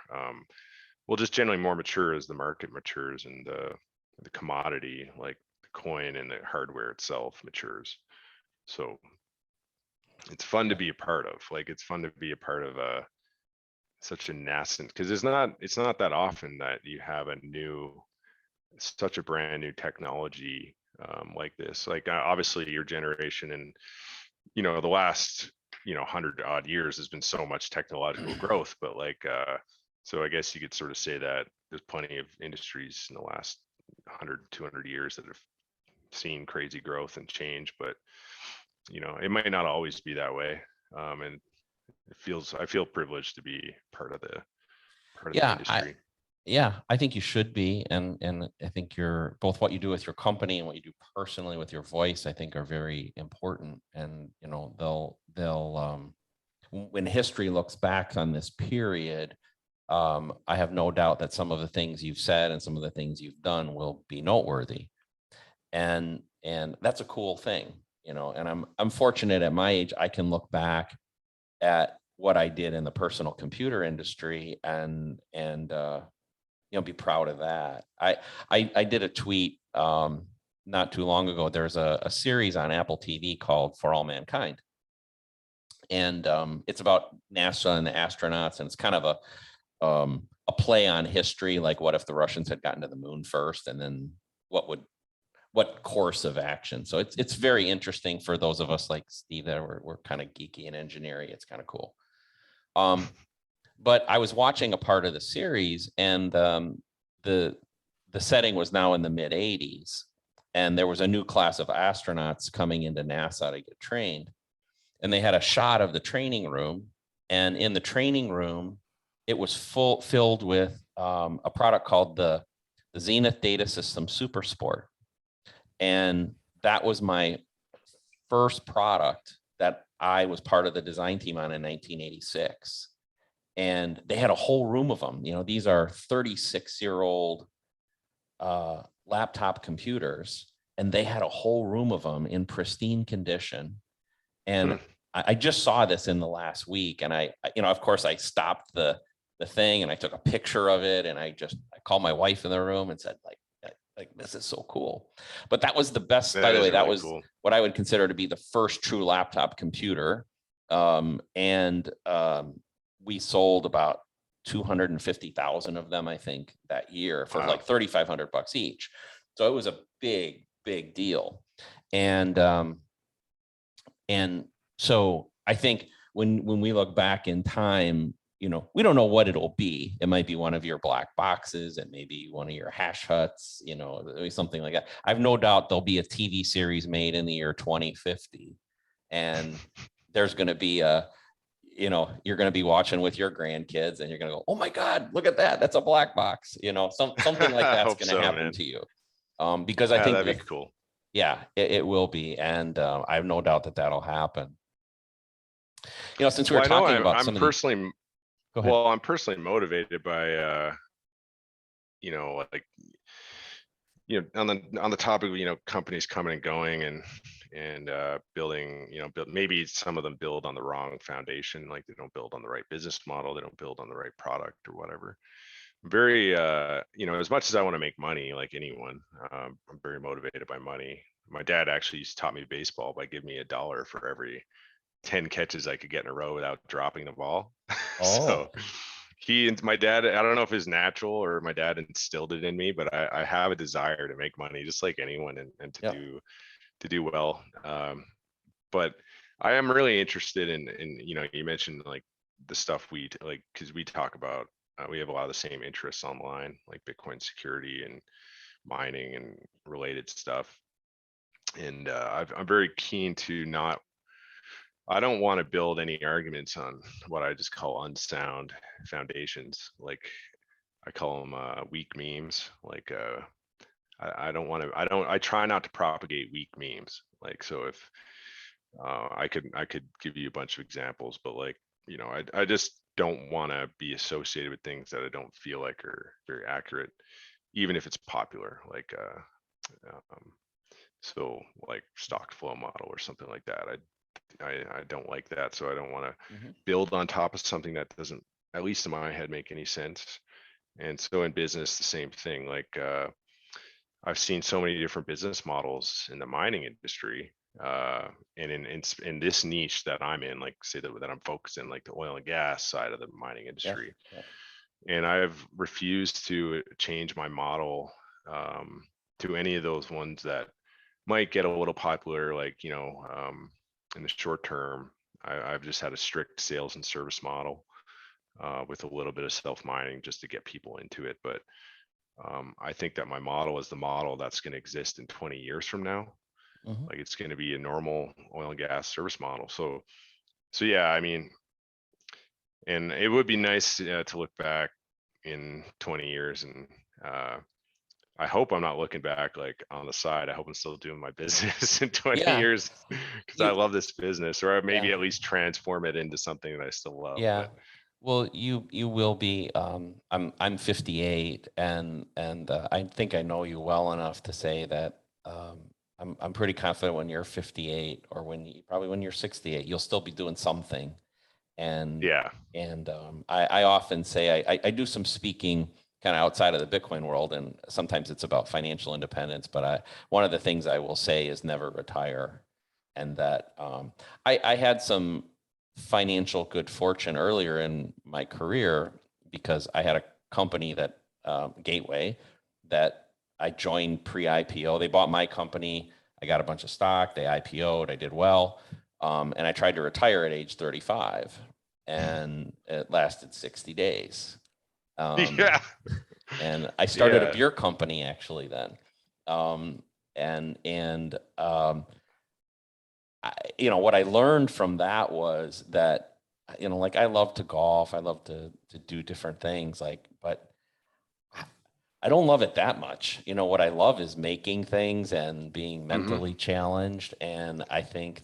well, just generally more mature as the market matures and the commodity, like the coin and the hardware itself matures. So it's fun to Yeah. be a part of. Like it's fun to be a part of such a nascent, because it's not that often that you have such a brand new technology like this. Like obviously your generation and the last 100 odd years has been so much technological growth, but like so I guess you could sort of say that there's plenty of industries in the last 100 200 years that have seen crazy growth and change, but it might not always be that way. And I feel privileged to be part of the Yeah. industry. I think you should be, and I think you're both what you do with your company and what you do personally with your voice, I think are very important. And they'll when history looks back on this period, I have no doubt that some of the things you've said and some of the things you've done will be noteworthy. And that's a cool thing, and I'm fortunate at my age, I can look back at what I did in the personal computer industry and be proud of that. I did a tweet not too long ago. There's a series on Apple TV called For All Mankind, and it's about NASA and the astronauts, and it's kind of a play on history. Like, what if the Russians had gotten to the moon first, and then what course of action? So it's very interesting for those of us like Steve that we're kind of geeky and engineering. It's kind of cool. But I was watching a part of the series, and the setting was now in the mid 80s, and there was a new class of astronauts coming into NASA to get trained, and they had a shot of the training room, and in the training room, it was filled with a product called the Zenith Data System Super Sport, and that was my first product that I was part of the design team on in 1986. And they had a whole room of them. These are 36-year-old laptop computers, and they had a whole room of them in pristine condition. And I just saw this in the last week, and I of course, I stopped the thing and I took a picture of it, and I called my wife in the room and said, like, this is so cool. But that was the best. By That the way, is that really was cool. what I would consider to be the first true laptop computer. And we sold about 250,000 of them, I think, that year for like $3,500 each. So it was a big, big deal. And so I think when we look back in time, we don't know what it'll be. It might be one of your black boxes. It may be one of your hash huts, something like that. I have no doubt there'll be a TV series made in the year 2050. And there's going to be you're going to be watching with your grandkids, and you're going to go, oh my God, look at that. That's a black box. Something like that's going to happen to you. Because I think that'd be cool. Yeah, it will be. And I have no doubt that that'll happen. Since we were talking about some of these. Go ahead. Well, I'm personally motivated by, like, on the topic of, companies coming and going and building, maybe some of them build on the wrong foundation. Like they don't build on the right business model. They don't build on the right product or whatever. Very, as much as I want to make money, like anyone, I'm very motivated by money. My dad actually taught me baseball by giving me $1 for every 10 catches I could get in a row without dropping the ball. So he and my dad, I don't know if it's natural or my dad instilled it in me, but I have a desire to make money just like anyone, and to do well. But I am really interested in you mentioned like the stuff because we talk about, we have a lot of the same interests online, like Bitcoin security and mining and related stuff. And I'm very keen to not, I don't want to build any arguments on what I just call unsound foundations. Like I call them weak memes. Like I don't want to, I try not to propagate weak memes. Like, so if I could give you a bunch of examples, but like, you know, I just don't want to be associated with things that I don't feel like are very accurate, even if it's popular. Like, so like stock flow model or something like that. I don't like that. So I don't want to build on top of something that doesn't, at least in my head, make any sense. And so in business, the same thing. Like I've seen so many different business models in the mining industry, and in this niche that I'm in, like say that I'm focused in, like the oil and gas side of the mining industry. Yeah. And I've refused to change my model to any of those ones that might get a little popular, like, you know, in the short term. I've just had a strict sales and service model with a little bit of self mining just to get people into it. But I think that my model is the model that's going to exist in 20 years from now. Like it's going to be a normal oil and gas service model. So yeah, I mean, and it would be nice to look back in 20 years and I hope I'm not looking back like on the side. I hope I'm still doing my business in 20 Yeah. years because I love this business, or maybe Yeah. at least transform it into something that I still love. Yeah. But Well, you will be. I'm 58, and I think I know you well enough to say that I'm pretty confident when you're 58, or probably when you're 68, you'll still be doing something. And yeah, I often say I do some speaking kind of outside of the Bitcoin world, and sometimes it's about financial independence. But one of the things I will say is never retire, and that I had some financial good fortune earlier in my career because I had a company that Gateway that I joined pre-IPO. They bought my company. I got a bunch of stock. They IPO'd. I did well. And I tried to retire at age 35, and it lasted 60 days. yeah, And I started a yeah. beer company actually then. What I learned from that was that, like I love to golf, I love to do different things, but I don't love it that much. What I love is making things and being mentally challenged. And I think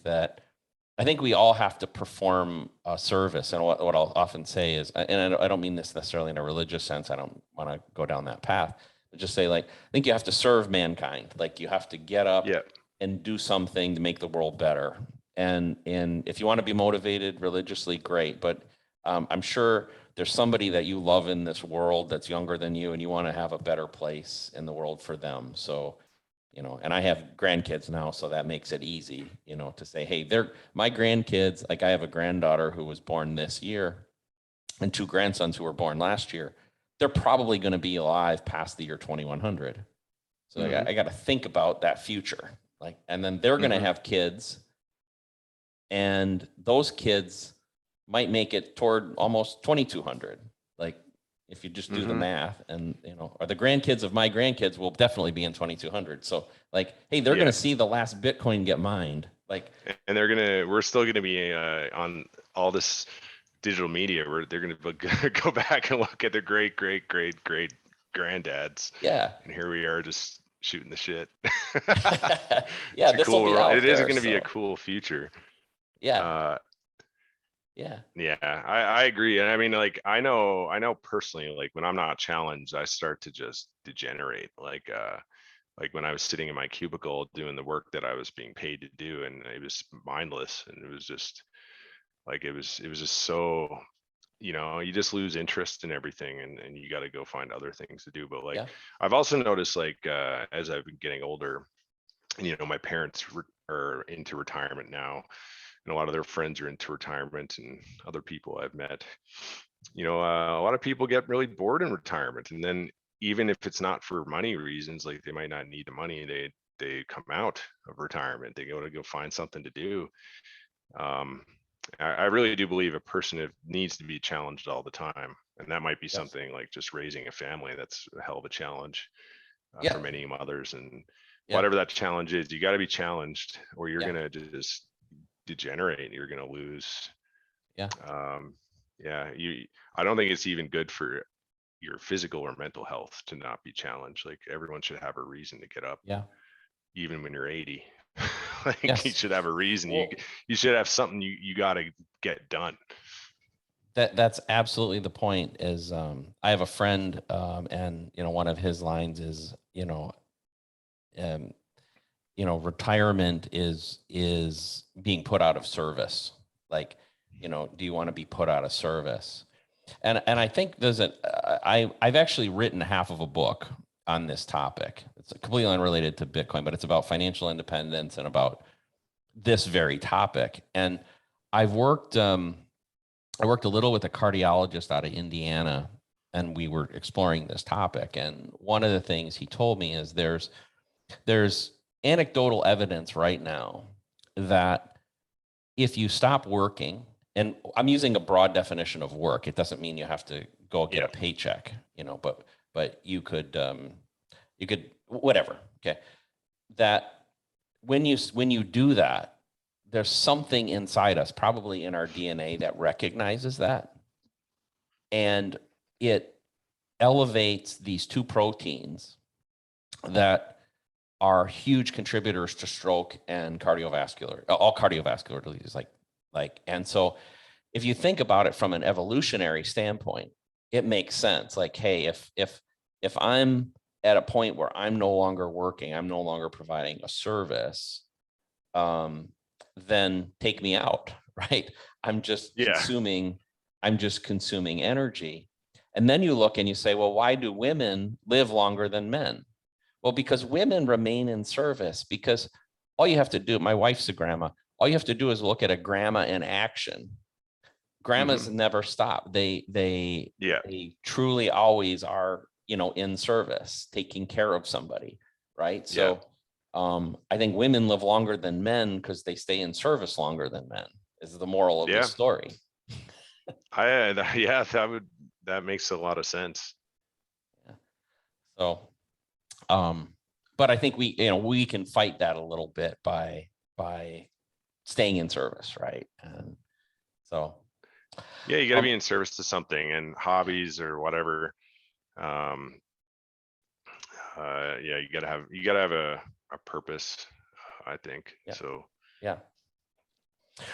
we all have to perform a service. And what I'll often say is, and I don't mean this necessarily in a religious sense, I don't want to go down that path, but just say, like, I think you have to serve mankind. Like you have to get up Yeah. and do something to make the world better. And if you want to be motivated religiously, great. But I'm sure there's somebody that you love in this world that's younger than you, and you want to have a better place in the world for them. So, and I have grandkids now, so that makes it easy, to say, hey, they're my grandkids. Like I have a granddaughter who was born this year and two grandsons who were born last year. They're probably going to be alive past the year 2100. So I got to think about that future. Like, and then they're going to have kids, and those kids might make it toward almost 2200. Like if you just do the math, and or the grandkids of my grandkids will definitely be in 2200. So like, hey, they're going to see the last Bitcoin get mined. Like, and we're still gonna be on all this digital media where they're gonna go back and look at their great granddads. yeah. And here we are just shooting the shit. Yeah, It's a this will cool be world. out It is there. going to be a So cool future. yeah. Yeah. Yeah, I agree. And I mean, like, I know personally, like when I'm not challenged, I start to just degenerate. Like when I was sitting in my cubicle doing the work that I was being paid to do, and it was mindless, and it was just like, it was just so, you just lose interest in everything, and you got to go find other things to do. But like, Yeah. I've also noticed, like, as I've been getting older, and my parents are into retirement now, and a lot of their friends are into retirement, and other people I've met, a lot of people get really bored in retirement, and then even if it's not for money reasons, like they might not need the money, they come out of retirement, they go find something to do. I really do believe a person needs to be challenged all the time, and that might be Yes. something like just raising a family. That's a hell of a challenge. Yeah. for many mothers. And Yeah. whatever that challenge is, you got to be challenged, or you're Yeah. gonna just degenerate. You're gonna lose. Yeah. Yeah. I don't think it's even good for your physical or mental health to not be challenged. Like, everyone should have a reason to get up, Yeah. even when you're 80. Like, you Yes. should have a reason. Well, You should have something you got to get done. that's absolutely the point. Is I have a friend, and one of his lines is, um, retirement is being put out of service. Like, do you want to be put out of service? And I think I've actually written half of a book on this topic. It's completely unrelated to Bitcoin, but it's about financial independence and about this very topic. And I've worked I worked a little with a cardiologist out of Indiana, and we were exploring this topic. And one of the things he told me is there's anecdotal evidence right now that if you stop working, and I'm using a broad definition of work, it doesn't mean you have to go get a paycheck, but you could whatever. Okay. That when you do that, there's something inside us, probably in our DNA, that recognizes that. And it elevates these two proteins that are huge contributors to stroke and cardiovascular, all cardiovascular diseases. And so if you think about it from an evolutionary standpoint, it makes sense. Like, hey, if I'm at a point where I'm no longer working, I'm no longer providing a service, then take me out, right? I'm just consuming energy. And then you look and you say, well, why do women live longer than men? Well, because women remain in service, because all you have to do, my wife's a grandma, all you have to do is look at a grandma in action. Grandmas never stop. They truly always are, in service, taking care of somebody, right? So I think women live longer than men because they stay in service longer than men, is the moral of the story. That makes a lot of sense. Yeah. So, but I think we can fight that a little bit by staying in service, right? And so, you got to be in service to something, and hobbies or whatever. You got to have a purpose, I think. So yeah.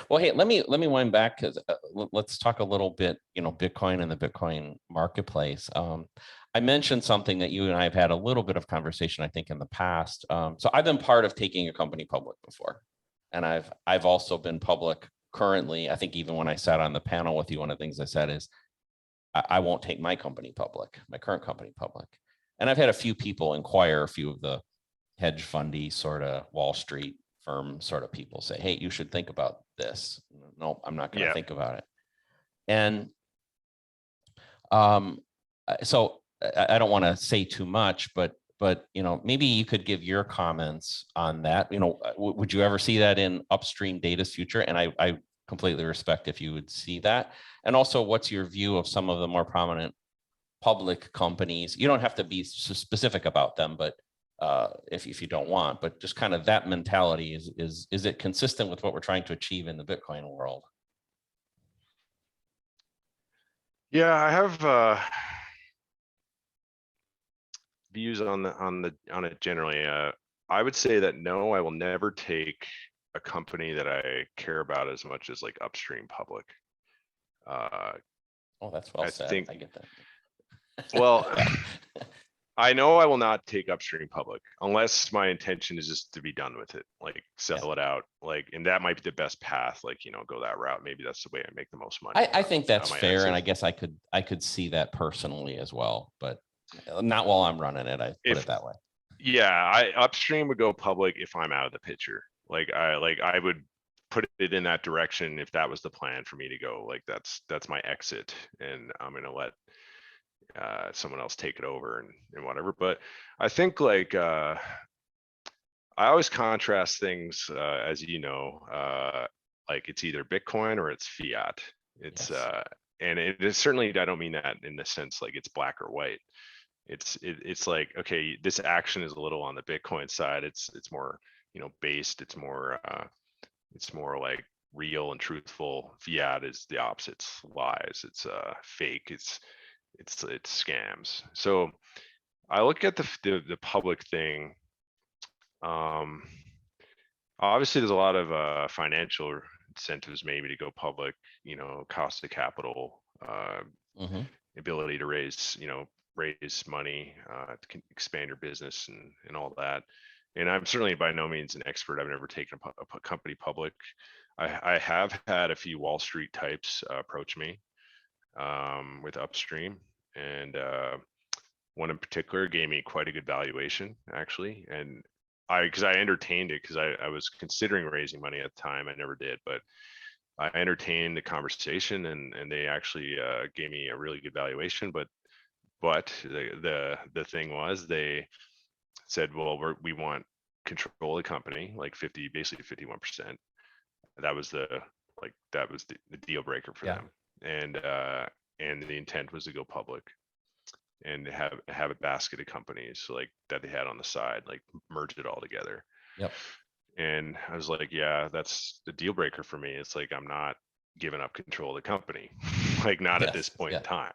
Well, hey, let me wind back, because let's talk a little bit, Bitcoin and the Bitcoin marketplace. I mentioned something that you and I have had a little bit of conversation, I think, in the past. So I've been part of taking a company public before, and I've also been public currently. I think even when I sat on the panel with you, one of the things I said is I won't take my company public, my current company public. And I've had a few people inquire, a few of the hedge fundy sort of Wall Street firm sort of people say, hey, you should think about this. No, I'm not going to think about it. And so I don't want to say too much, but maybe you could give your comments on that. Would you ever see that in Upstream Data's future? And I completely respect if you would see that. And also, what's your view of some of the more prominent public companies? You don't have to be specific about them, but if you don't want, but just kind of that mentality, is it consistent with what we're trying to achieve in the Bitcoin world? Yeah, I have views on it generally. I would say that no, I will never take a company that I care about as much as like Upstream public. Oh, that's well said. I get that. Well, I know I will not take Upstream public unless my intention is just to be done with it, like sell it out, and that might be the best path, go that route. Maybe that's the way I make the most money. I think that's fair, and I guess I could see that personally as well, but not while I'm running it. I put it that way. Yeah, Upstream would go public if I'm out of the picture. I would put it in that direction if that was the plan for me to go. That's my exit, and I'm gonna let someone else take it over and whatever. But I think I always contrast things, as you know, it's either Bitcoin or it's fiat. It's and it is certainly, I don't mean that in the sense like it's black or white. It's like, okay, this action is a little on the Bitcoin side. It's more, based. It's more like real and truthful. Fiat is the opposite. It's lies. It's fake. It's scams. So I look at the public thing. Obviously, there's a lot of financial incentives maybe to go public. Cost of capital, ability to raise money, to expand your business and all that. And I'm certainly by no means an expert. I've never taken a company public. I have had a few Wall Street types approach me with Upstream, and one in particular gave me quite a good valuation, actually. And because I entertained it, because I was considering raising money at the time. I never did, but I entertained the conversation, and they actually gave me a really good valuation. But the thing was, they said, well, we want control of the company, like basically 51%. That was the deal breaker for them. And the intent was to go public and have a basket of companies like that they had on the side, like merge it all together. Yep. And I was like, yeah, that's the deal breaker for me. It's like, I'm not giving up control of the company, like not at this point in time.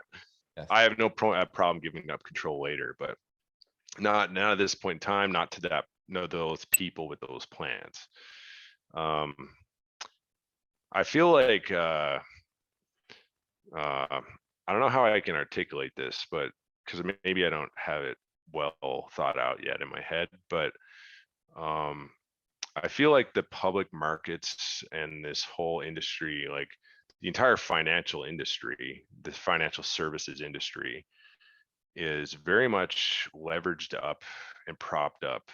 Yes. I have no problem giving up control later, but not at this point in time, not to those people with those plans. I feel like I don't know how I can articulate this, but because maybe I don't have it well thought out yet in my head, but I feel like the public markets and this whole industry, like the entire financial industry, the financial services industry, is very much leveraged up and propped up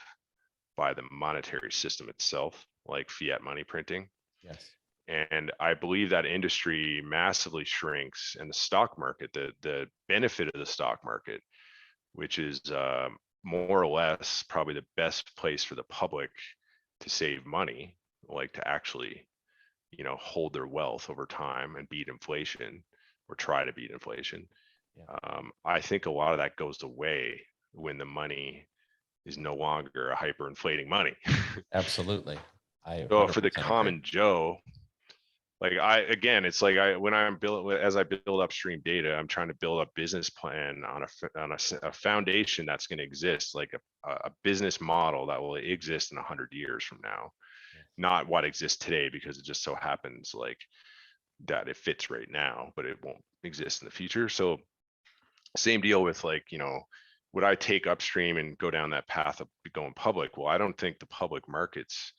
by the monetary system itself, like fiat money printing. Yes. And I believe that industry massively shrinks, and the stock market, the benefit of the stock market, which is more or less probably the best place for the public to save money, like to actually, hold their wealth over time and beat inflation, or try to beat inflation. Yeah. I think a lot of that goes away when the money is no longer a hyperinflating money. Absolutely. So for the common Joe, like it's like when I'm as I build Upstream Data, I'm trying to build a business plan on a foundation that's going to exist, like a business model that will exist in 100 years from now, not what exists today, because it just so happens like that it fits right now, but it won't exist in the future. So same deal with like, would I take Upstream and go down that path of going public? Well, I don't think the public markets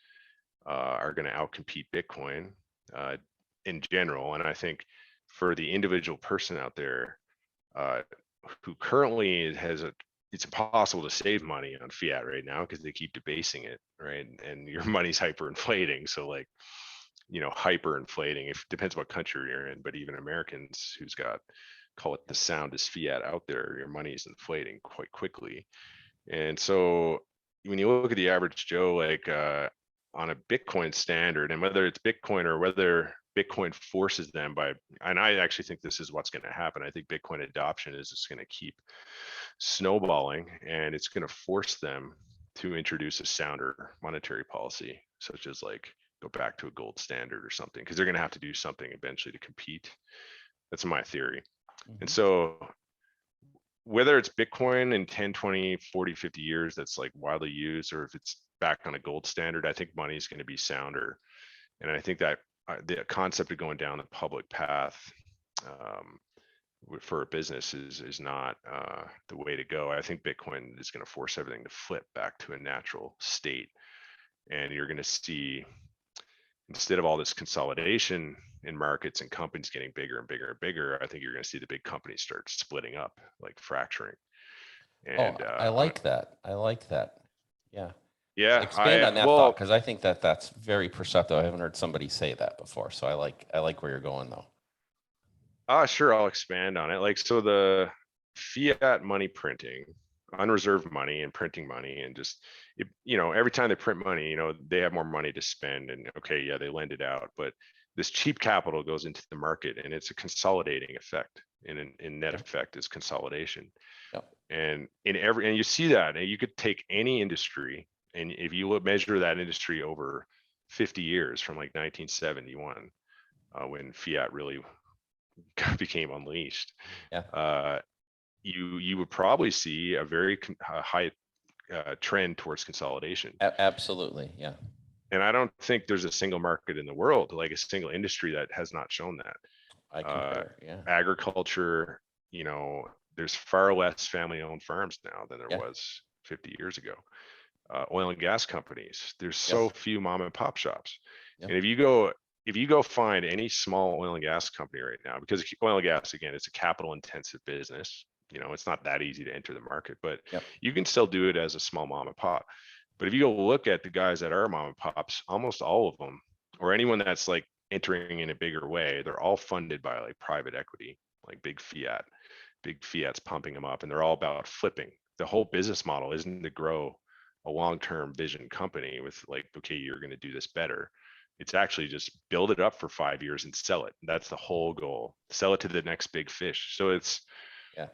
are going to outcompete Bitcoin in general. And I think for the individual person out there who currently it's impossible to save money on fiat right now because they keep debasing it, right? And your money's hyperinflating. So like, hyperinflating, it depends what country you're in, but even Americans who's got, call it the soundest fiat out there, your money is inflating quite quickly. And so when you look at the average Joe, like on a Bitcoin standard, and whether it's Bitcoin or whether Bitcoin forces them and I actually think this is what's going to happen. I think Bitcoin adoption is just going to keep snowballing, and it's going to force them to introduce a sounder monetary policy, such as like go back to a gold standard or something, because they're going to have to do something eventually to compete. That's my theory. And so whether it's Bitcoin in 10, 20, 40, 50 years that's like widely used, or if it's back on a gold standard, I think money is going to be sounder. And I think that the concept of going down the public path for a business is not the way to go. I think Bitcoin is going to force everything to flip back to a natural state. And you're going to see, instead of all this consolidation in markets and companies getting bigger and bigger and bigger, I think you're going to see the big companies start splitting up, like fracturing. And I like that. I like that. Yeah. Yeah. Expand on that thought, because I think that's very perceptive. I haven't heard somebody say that before. So I like where you're going though. Sure. I'll expand on it. Like, so the fiat money printing, unreserved money and printing money, and just, every time they print money, they have more money to spend, and okay, yeah, they lend it out, but this cheap capital goes into the market, and it's a consolidating effect. in net effect is consolidation. Yep. And and you see that, and you could take any industry, and if you measure that industry over 50 years from like 1971, when fiat really became unleashed, Yeah. You would probably see a very high trend towards consolidation. Absolutely. Yeah. And I don't think there's a single market in the world, like a single industry, that has not shown that. I concur. Yeah. Agriculture, there's far less family-owned farms now than there Yeah. was 50 years ago. Oil and gas companies, there's Yep. so few mom and pop shops. Yep. And if you go find any small oil and gas company right now, because oil and gas, again, it's a capital intensive business, it's not that easy to enter the market, but Yep. you can still do it as a small mom and pop. But if you go look at the guys that are mom and pops, almost all of them, or anyone that's like entering in a bigger way, they're all funded by like private equity, like big fiat's pumping them up, and they're all about flipping. The whole business model isn't to grow a long-term vision company with like, okay, you're going to do this better. It's actually just build it up for 5 years and sell it. That's the whole goal. Sell it to the next big fish. So it's,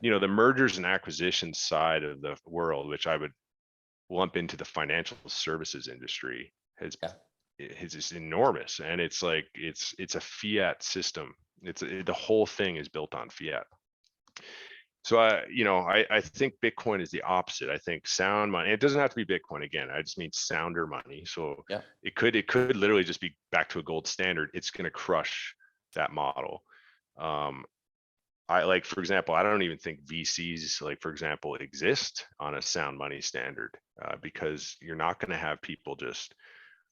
the mergers and acquisitions side of the world, which I would lump into the financial services industry, is just enormous. And it's like, it's a fiat system. The whole thing is built on fiat. So I think Bitcoin is the opposite. I think sound money, it doesn't have to be Bitcoin, again, I just mean sounder money. So it could literally just be back to a gold standard. It's going to crush that model. I like, for example, I don't even think VCs, like, for example, exist on a sound money standard, because you're not going to have people just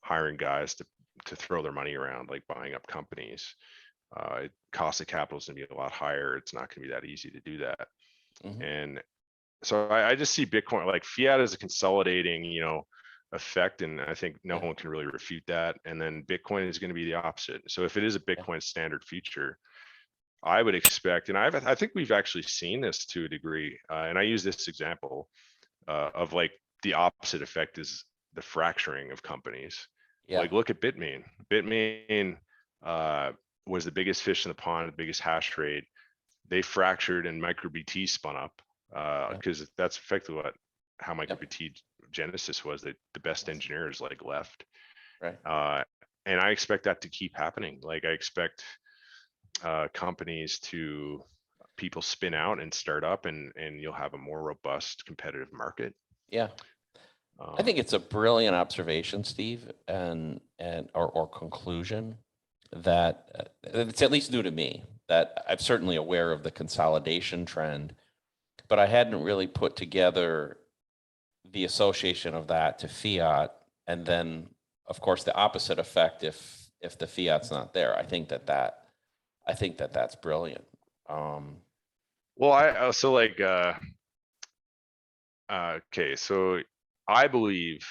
hiring guys to throw their money around, like buying up companies. Cost of capital is going to be a lot higher. It's not going to be that easy to do that. Mm-hmm. And so I just see Bitcoin, like fiat, as a consolidating, effect. And I think no one can really refute that. And then Bitcoin is going to be the opposite. So if it is a Bitcoin standard future, I would expect, and I think we've actually seen this to a degree, and I use this example of like the opposite effect is the fracturing of companies. Like, look at Bitmain. Bitmain was the biggest fish in the pond, the biggest hash rate. They fractured, and MicroBT spun up, because that's effectively how MicroBT genesis was. That the best engineers like left, right? And I expect that to keep happening. Like, I expect companies people spin out and start up, and you'll have a more robust competitive market. I think it's a brilliant observation, Steve, and or conclusion that it's at least new to me. That I'm certainly aware of the consolidation trend, but I hadn't really put together the association of that to fiat, and then of course the opposite effect if the fiat's not there. I think that's brilliant. Well, I also like okay, so I believe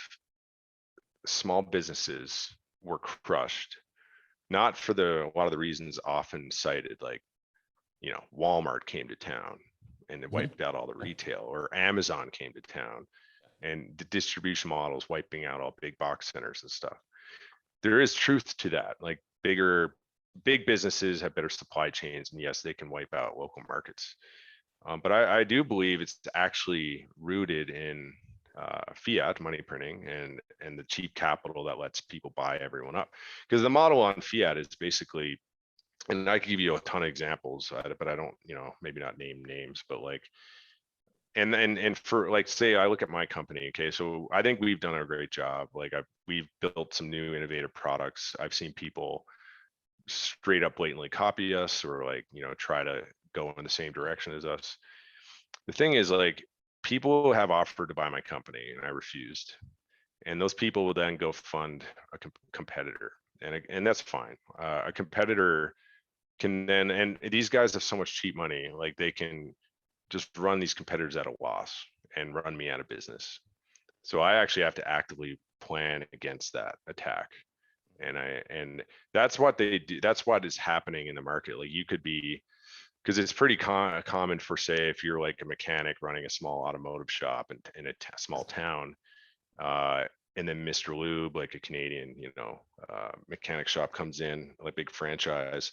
small businesses were crushed, not for a lot of the reasons often cited, like, Walmart came to town and it wiped out all the retail, or Amazon came to town and the distribution models wiping out all big box centers and stuff. There is truth to that. Like, big businesses have better supply chains, and yes, they can wipe out local markets. But I do believe it's actually rooted in fiat money printing and the cheap capital that lets people buy everyone up. Because the model on fiat is basically, and I can give you a ton of examples, but I don't, maybe not name names, but like, and for, like, say I look at my company, okay, so I think we've done a great job. Like, we've built some new innovative products. I've seen people straight up blatantly copy us, or like, try to go in the same direction as us. The thing is, like, people have offered to buy my company and I refused, and those people will then go fund a competitor, and that's fine. A competitor can then, and these guys have so much cheap money, like they can just run these competitors at a loss and run me out of business. So I actually have to actively plan against that attack. And that's what they do. That's what is happening in the market. Like, you could be, because it's pretty common for, say, if you're like a mechanic running a small automotive shop in a small town, and then Mr. Lube, like a Canadian, mechanic shop, comes in, like big franchise,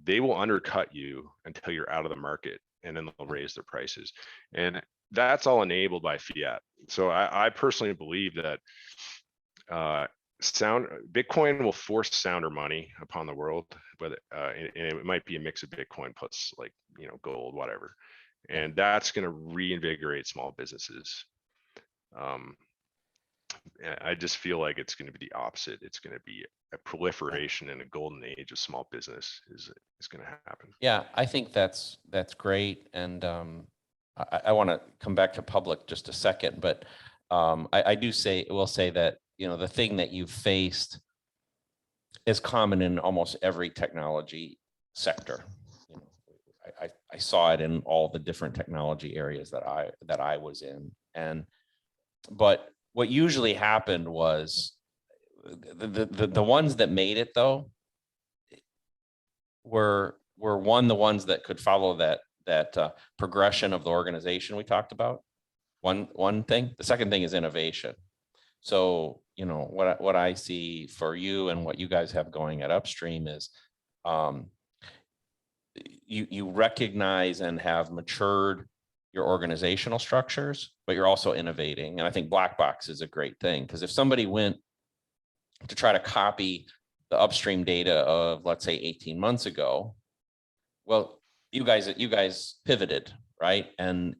they will undercut you until you're out of the market, and then they'll raise their prices. And that's all enabled by fiat. So I personally believe that Bitcoin will force sounder money upon the world, but and it might be a mix of Bitcoin plus, like, gold, whatever. And that's going to reinvigorate small businesses. I just feel like it's going to be the opposite. It's going to be a proliferation and a golden age of small business is going to happen. Yeah, I think that's great. And I want to come back to public just a second, but I will say that, the thing that you've faced is common in almost every technology sector. I saw it in all the different technology areas that I was in. But what usually happened was the ones that made it, though, were the ones that could follow that progression of the organization we talked about. One thing. The second thing is innovation. So, what I see for you and what you guys have going at Upstream is you recognize and have matured your organizational structures, but you're also innovating. And I think black box is a great thing, because if somebody went to try to copy the Upstream data of, let's say, 18 months ago, well, you guys pivoted, right? And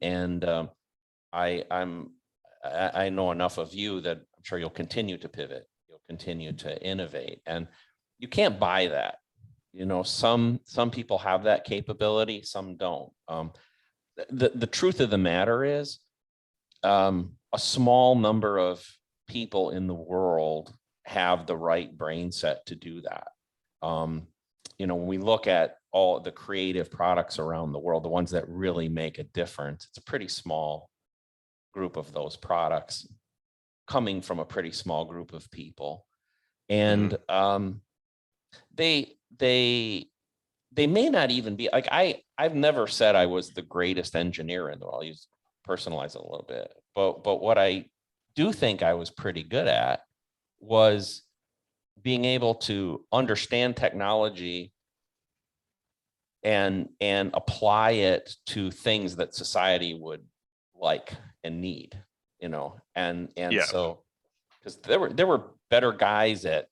I know enough of you that I'm sure you'll continue to pivot. You'll continue to innovate, and you can't buy that. Some people have that capability, some don't. The truth of the matter is, a small number of people in the world have the right brain set to do that. When we look at all the creative products around the world, the ones that really make a difference, it's a pretty small group of those products coming from a pretty small group of people. And they may not even be like, I've never said I was the greatest engineer in the world. I'll personalize it a little bit, but what I do think I was pretty good at was being able to understand technology and apply it to things that society would like and need, and Yeah. so, because there were better guys at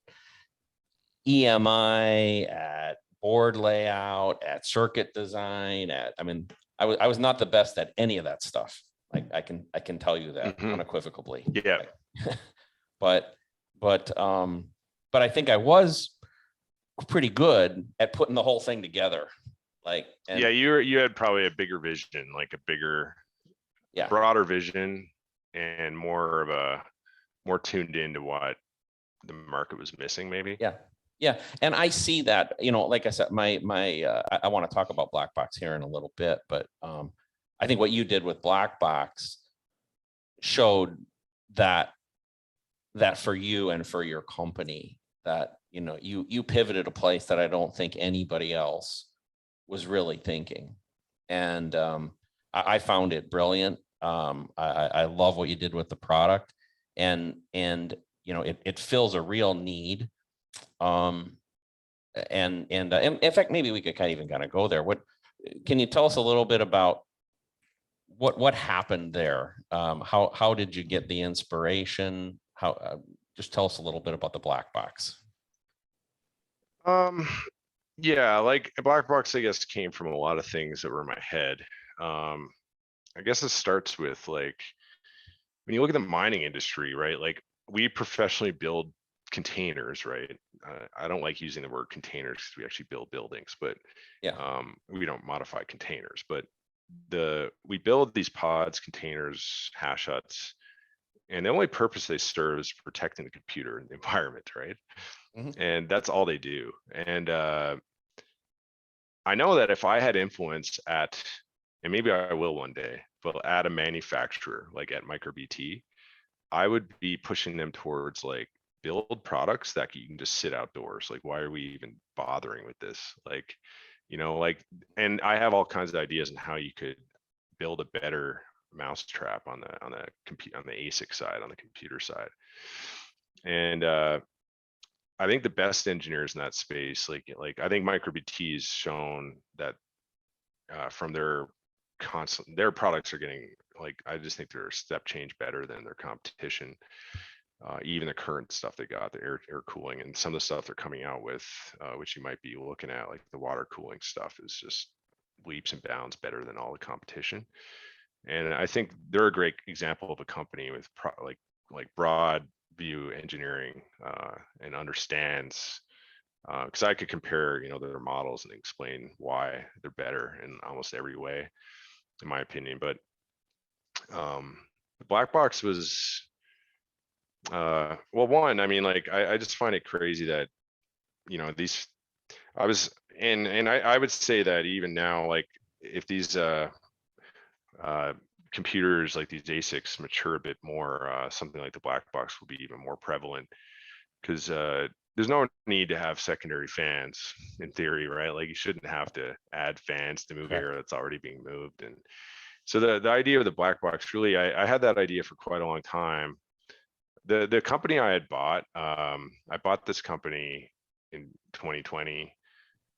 EMI, at board layout, at circuit design, I was not the best at any of that stuff. Like, I can tell you that unequivocally. Yeah. But I think I was pretty good at putting the whole thing together. You had probably a bigger vision, like a bigger, broader vision, and more tuned into what the market was missing, maybe. Yeah. And I see that, like I said, I want to talk about black box here in a little bit, but I think what you did with black box showed that for you and for your company, that, you pivoted a place that I don't think anybody else was really thinking. And I found it brilliant. I love what you did with the product, and it fills a real need. And in fact, maybe we could even kind of go there. Can you tell us a little bit about what happened there? How did you get the inspiration? Just tell us a little bit about the black box. Yeah, like a black box, I guess, came from a lot of things that were in my head. I guess it starts with, like, when you look at the mining industry, right? Like, we professionally build containers, right? I don't like using the word containers because we actually build buildings, but we don't modify containers. But we build these pods, containers, hash huts, and the only purpose they serve is protecting the computer and the environment, right? And that's all they do. And I know that if I had influence at, and maybe I will one day, but at a manufacturer like at MicroBT, I would be pushing them towards, like, build products that you can just sit outdoors. Like, why are we even bothering with this? Like, and I have all kinds of ideas on how you could build a better mousetrap on the ASIC side, on the computer side. And I think the best engineers in that space, like I think MicroBT has shown that from their products are getting, like, I just think they're a step change better than their competition. Even the current stuff they got, the air cooling, and some of the stuff they're coming out with, which you might be looking at, like the water cooling stuff, is just leaps and bounds better than all the competition. And I think they're a great example of a company with like broad view engineering, and understands, because I could compare, their models and explain why they're better in almost every way, in my opinion. But the black box was, well, one, I mean, like, I just find it crazy that, these, I was, and I would say that even now, like, if these computers, like these ASICs, mature a bit more, something like the black box will be even more prevalent, because there's no need to have secondary fans in theory, right? Like, you shouldn't have to add fans to move air that's already being moved. And so the idea of the black box, really, I had that idea for quite a long time. The company I had bought, I bought this company in 2020,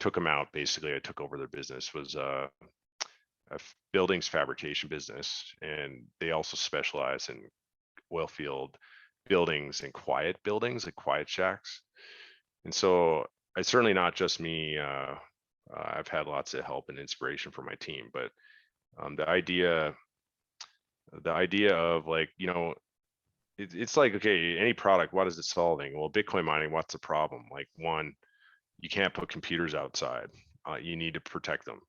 took them out. Basically, I took over their business. Was a buildings fabrication business, and they also specialize in oil field buildings and quiet buildings, like quiet shacks. And so it's certainly not just me. I've had lots of help and inspiration from my team, but the idea of, like, it's like, okay, any product, what is it solving? Well, Bitcoin mining, what's the problem? Like, one, you can't put computers outside. You need to protect them.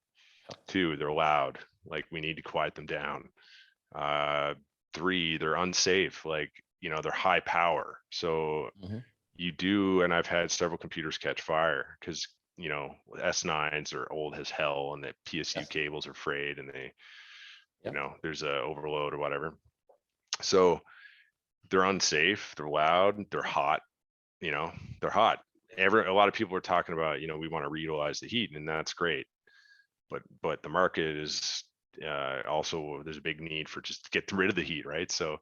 Two, they're loud. Like, we need to quiet them down. Three, they're unsafe. Like, they're high power. So you do, and I've had several computers catch fire because, S9s are old as hell, and the PSU cables are frayed, and they, there's a overload or whatever. So they're unsafe, they're loud, they're hot, they're hot. A lot of people are talking about, we want to reutilize the heat, and that's great. But the market is also, there's a big need for just to get rid of the heat, right? So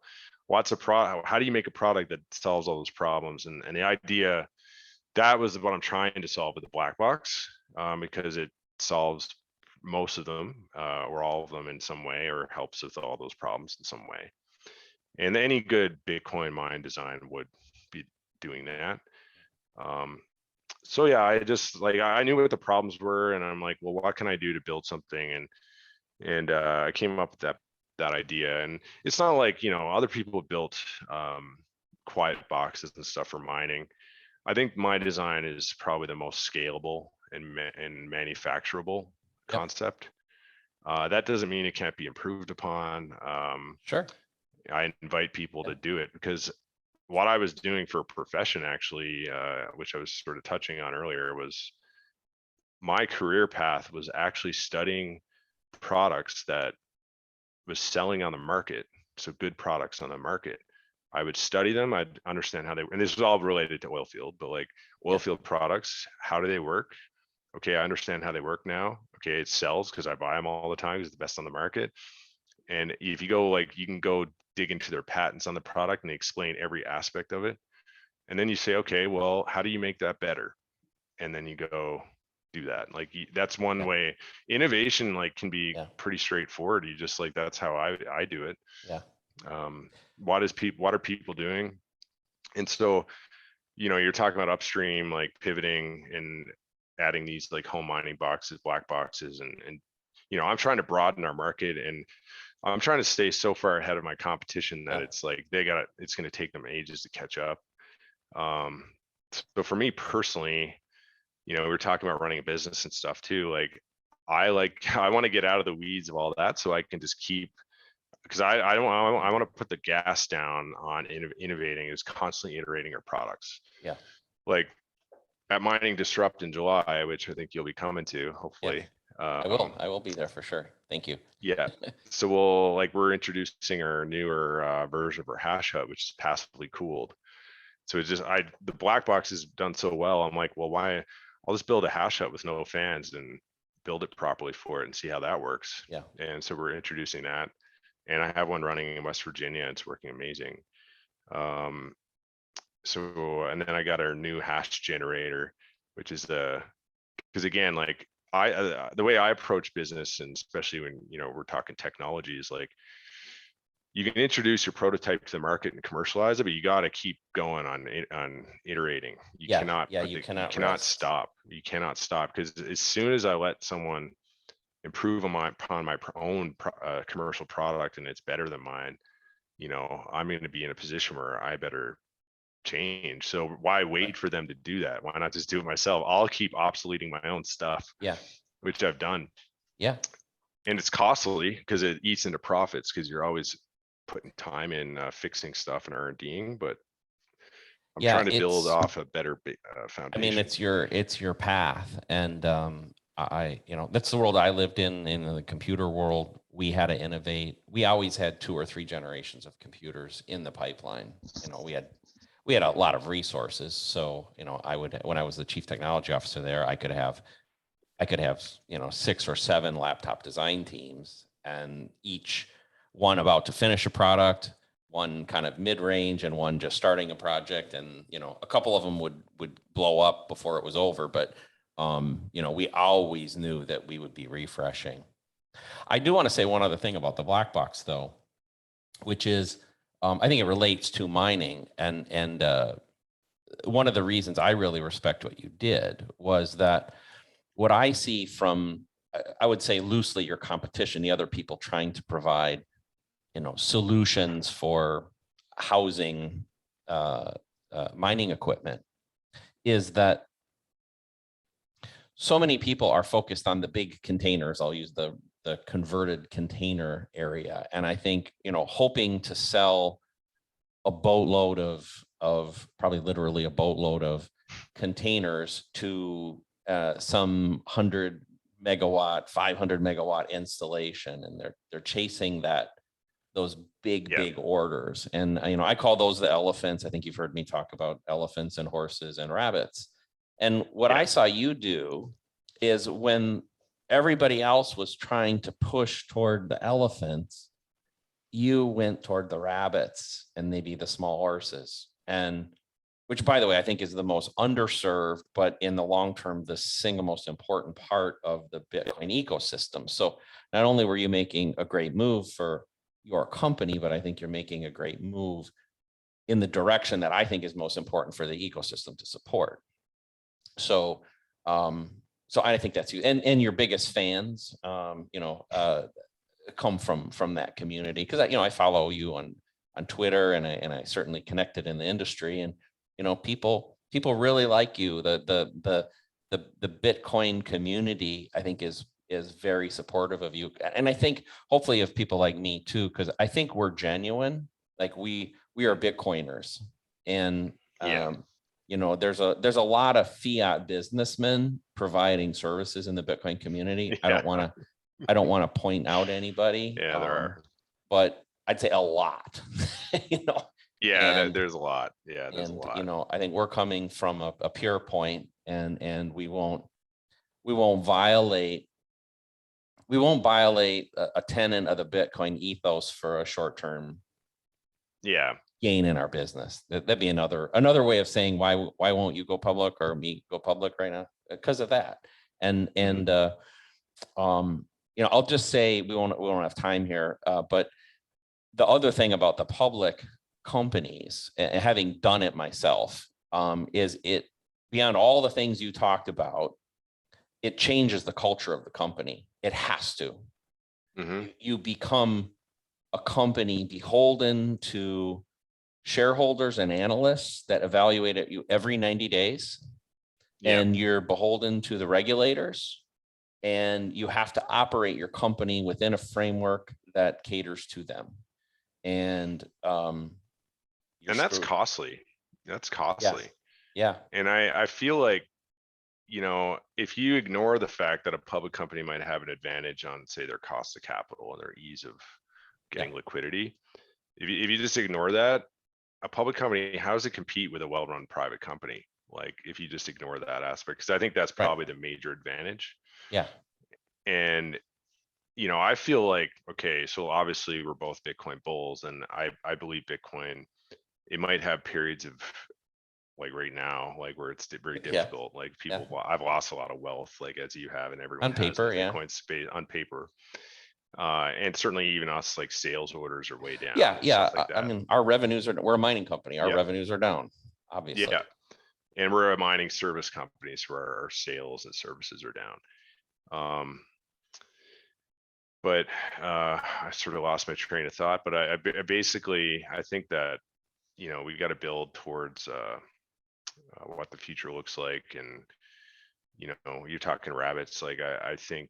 how do you make a product that solves all those problems? And the idea, that was what I'm trying to solve with the black box, because it solves most of them, or all of them in some way, or helps with all those problems in some way. And any good Bitcoin mine design would be doing that. So yeah, I just, like, I knew what the problems were, and I'm like, well, what can I do to build something? And I came up with that idea. And it's not like, other people built quiet boxes and stuff for mining. I think my design is probably the most scalable and manufacturable concept. That doesn't mean it can't be improved upon. Sure. I invite people to do it, because what I was doing for a profession, actually, which I was sort of touching on earlier, was my career path was actually studying products that was selling on the market. So good products on the market. I would study them. I'd understand how they, and this was all related to oil field, but like oil field products, how do they work? Okay, I understand how they work now. Okay, it sells because I buy them all the time because it's the best on the market. And if you go, like, you can go dig into their patents on the product, and they explain every aspect of it. And then you say, okay, well, how do you make that better? And then you go do that. Like, that's one way. Innovation, like, can be pretty straightforward. You just, like, that's how I do it. What are people doing? And so, you're talking about upstream, like pivoting and adding these, like, home mining boxes, black boxes, and I'm trying to broaden our market, and I'm trying to stay so far ahead of my competition that it's like it's going to take them ages to catch up. So for me personally, we were talking about running a business and stuff too. Like, I want to get out of the weeds of all that, so I can just keep, because I want to put the gas down on innovating, is constantly iterating our products. Like at Mining Disrupt in July, which I think you'll be coming to, hopefully. I will be there for sure. Thank you. So we're introducing our newer version of our hash hut, which is passively cooled. So it's just, the black box has done so well. I'm like, well, why? I'll just build a hash hut with no fans and build it properly for it and see how that works. And so we're introducing that, and I have one running in West Virginia. It's working amazing. So, and then I got our new hash generator, which is because again, like the way I approach business, and especially when, we're talking technology, is like, you can introduce your prototype to the market and commercialize it, but you got to keep going on iterating. You cannot you cannot rest. stop. You cannot stop, because as soon as I let someone improve upon my own commercial product and it's better than mine, I'm going to be in a position where I better change. So why wait for them to do that? Why not just do it myself? I'll keep obsoleting my own stuff. Yeah. Which I've done. Yeah. And it's costly because it eats into profits, because you're always putting time in fixing stuff and R&Ding, but I'm trying to build off a better foundation. I mean, it's your path. And that's the world I lived in the computer world. We had to innovate. We always had 2 or 3 generations of computers in the pipeline. We had a lot of resources. So, when I was the chief technology officer there, I could have 6 or 7 laptop design teams, and each one about to finish a product, one kind of mid-range, and one just starting a project. And, a couple of them would blow up before it was over. But, we always knew that we would be refreshing. I do want to say one other thing about the black box, though, which is, I think it relates to mining. And one of the reasons I really respect what you did was that what I see from, I would say loosely, your competition, the other people trying to provide, solutions for housing mining equipment, is that so many people are focused on the big containers. I'll use the converted container area. And I think, hoping to sell a boatload of probably literally a boatload of containers to some 100 megawatt, 500 megawatt installation. And they're chasing those big orders. And, I call those the elephants. I think you've heard me talk about elephants and horses and rabbits. And what I saw you do is, when everybody else was trying to push toward the elephants, you went toward the rabbits and maybe the small horses. And which, by the way, I think is the most underserved, but in the long term, the single most important part of the Bitcoin ecosystem. So not only were you making a great move for your company, but I think you're making a great move in the direction that I think is most important for the ecosystem to support. So, so I think that's you, and your biggest fans, come from that community, because I follow you on Twitter, and I certainly connected in the industry, and people really like you. The Bitcoin community, I think, is very supportive of you, and I think hopefully of people like me too, because I think we're genuine. Like we are Bitcoiners, and there's a lot of fiat businessmen providing services in the Bitcoin community. I don't want to point out anybody. Yeah, there are, but I'd say a lot. There's a lot. Yeah, there's a lot. I think we're coming from a pure point, and we won't violate a tenet of the Bitcoin ethos for a short-term gain in our business. That'd be another way of saying why won't you go public, or me go public right now? Because of that. And I'll just say, we won't have time here, but the other thing about the public companies, and having done it myself, is it, beyond all the things you talked about, it changes the culture of the company. It has to. Mm-hmm. You become a company beholden to shareholders and analysts that evaluate at you every 90 days. And you're beholden to the regulators, and you have to operate your company within a framework that caters to them. And that's costly. That's costly. Yeah. And I feel like, if you ignore the fact that a public company might have an advantage on, say, their cost of capital and their ease of getting liquidity, if you just ignore that, a public company, how does it compete with a well-run private company? Like, if you just ignore that aspect, because I think that's probably the major advantage. Yeah. And I feel like, okay, so obviously we're both Bitcoin bulls, and I believe Bitcoin, it might have periods of like right now, like where it's very Yeah. difficult. Like Yeah. people, I've lost a lot of wealth, like as you have, and everyone On has in paper, the yeah. Bitcoin space on paper. And certainly even us, like sales orders are way down Yeah, and yeah. stuff like I that. mean, our revenues are, we're a mining company. Our Yeah, revenues are down, obviously. yeah. And we're a mining service company, so our sales and services are down. But I sort of lost my train of thought. But I basically, I think that, you know, we got to build towards what the future looks like. And, you know, you're talking rabbits, like I think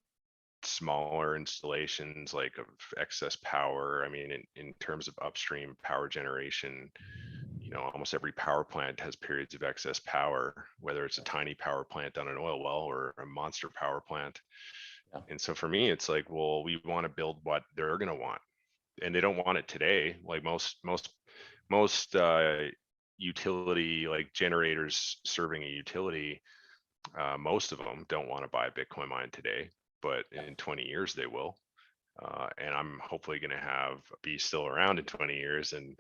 smaller installations like of excess power. I mean, in terms of upstream power generation, you know, almost every power plant has periods of excess power, whether it's a tiny power plant on an oil well or a monster power plant. Yeah. And so for me, it's like, well, we want to build what they're going to want, and they don't want it today. Like most utility, like generators serving a utility, most of them don't want to buy a Bitcoin mine today, but Yeah. in 20 years they will. And I'm hopefully going to be still around in 20 years. And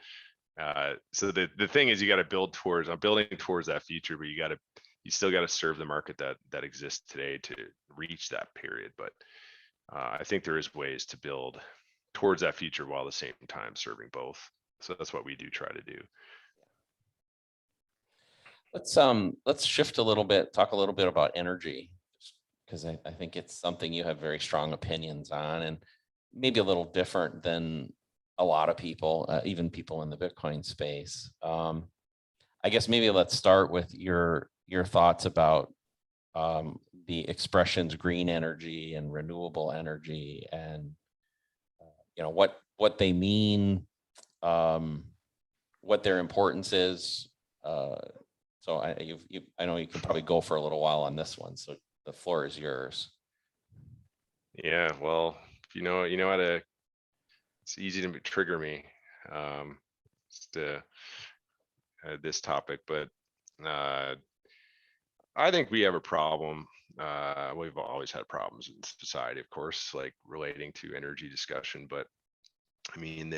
so the thing is, you got to build towards. I'm building towards that future, but you still got to serve the market that exists today to reach that period. But I think there is ways to build towards that future while at the same time serving both. So that's what we do try to do. Let's shift a little bit, talk a little bit about energy, because I think it's something you have very strong opinions on, and maybe a little different than a lot of people, even people in the Bitcoin space. I guess maybe let's start with your thoughts about the expressions green energy and renewable energy, and you know what they mean, what their importance is. So I know you could probably go for a little while on this one. So the floor is yours. Yeah, well, you know how to. It's easy to trigger me. To this topic, but I think we have a problem. We've always had problems in society, of course, like relating to energy discussion. But I mean,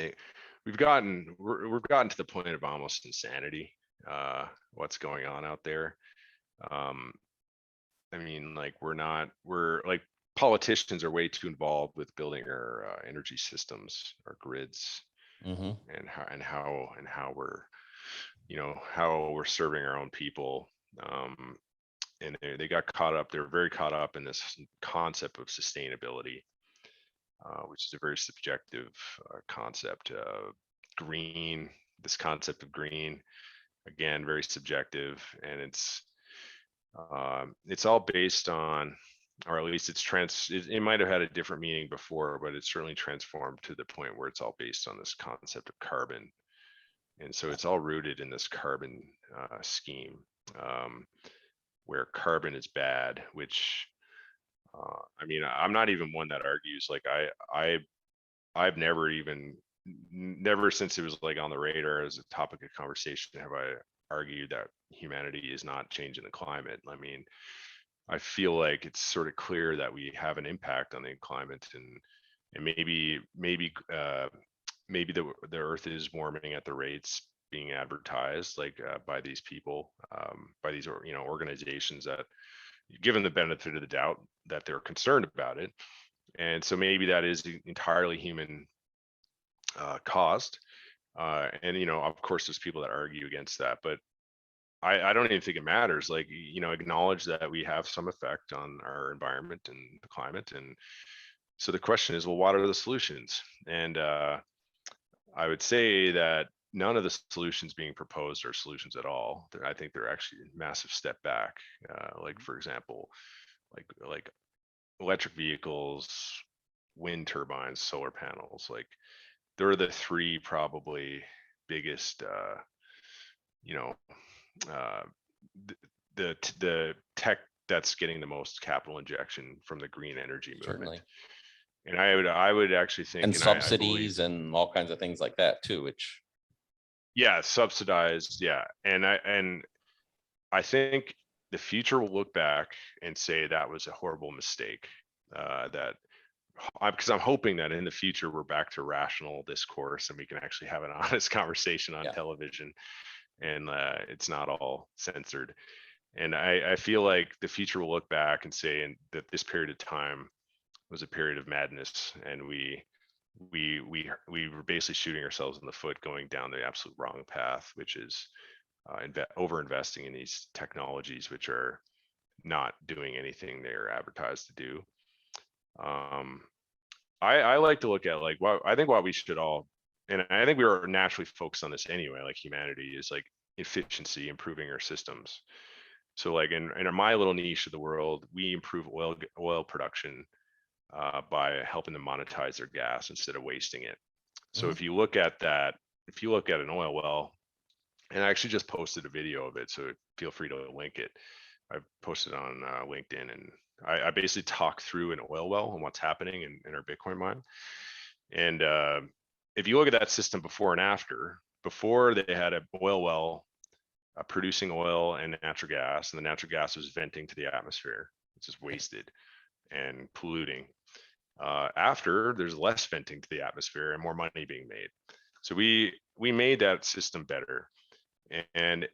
we've gotten to the point of almost insanity. What's going on out there? I mean, like we're like politicians are way too involved with building our energy systems, our grids, Mm-hmm. and how we're, you know, how we're serving our own people. And they got caught up. They're very caught up in this concept of sustainability, which is a very subjective concept. Green, this concept of green, again, very subjective, and it's all based on, or at least it might have had a different meaning before, but it's certainly transformed to the point where it's all based on this concept of carbon. And so it's all rooted in this carbon scheme, where carbon is bad, which I mean, I'm not even one that argues. Like I've never since it was like on the radar as a topic of conversation have I argued that humanity is not changing the climate. I mean, I feel like it's sort of clear that we have an impact on the climate, and maybe the Earth is warming at the rates being advertised, like by these people, by these organizations that, given the benefit of the doubt, that they're concerned about it, and so maybe that is entirely human caused. And of course, there's people that argue against that, but I don't even think it matters. Like, acknowledge that we have some effect on our environment and the climate, and so the question is, well, what are the solutions? And I would say that none of the solutions being proposed are solutions at all. I think they're actually a massive step back. Like, for example, like electric vehicles, wind turbines, solar panels. Like, they're the three probably biggest, you know, uh, the tech that's getting the most capital injection from the green energy movement. Certainly. And I would actually think, And subsidies and all kinds of things like that too, which subsidized, and I think the future will look back and say that was a horrible mistake. Because I'm hoping that in the future we're back to rational discourse and we can actually have an honest conversation on television. and it's not all censored. And I feel like the future will look back and say that this period of time was a period of madness, and we were basically shooting ourselves in the foot going down the absolute wrong path, which is over investing in these technologies which are not doing anything they're advertised to do. I like to look at like I think what we should all, and I think we were naturally focused on this anyway, like humanity, is like efficiency, improving our systems. So like in my little niche of the world, we improve oil production by helping them monetize their gas instead of wasting it. So if you look at that, if you look at an oil well, and I actually just posted a video of it, so feel free to link it. I posted on LinkedIn, and I basically talk through an oil well and what's happening in our Bitcoin mine. And if you look at that system before and after, before they had an oil well producing oil and natural gas, and the natural gas was venting to the atmosphere. It's just wasted and polluting. After, there's less venting to the atmosphere and more money being made. So we made that system better, and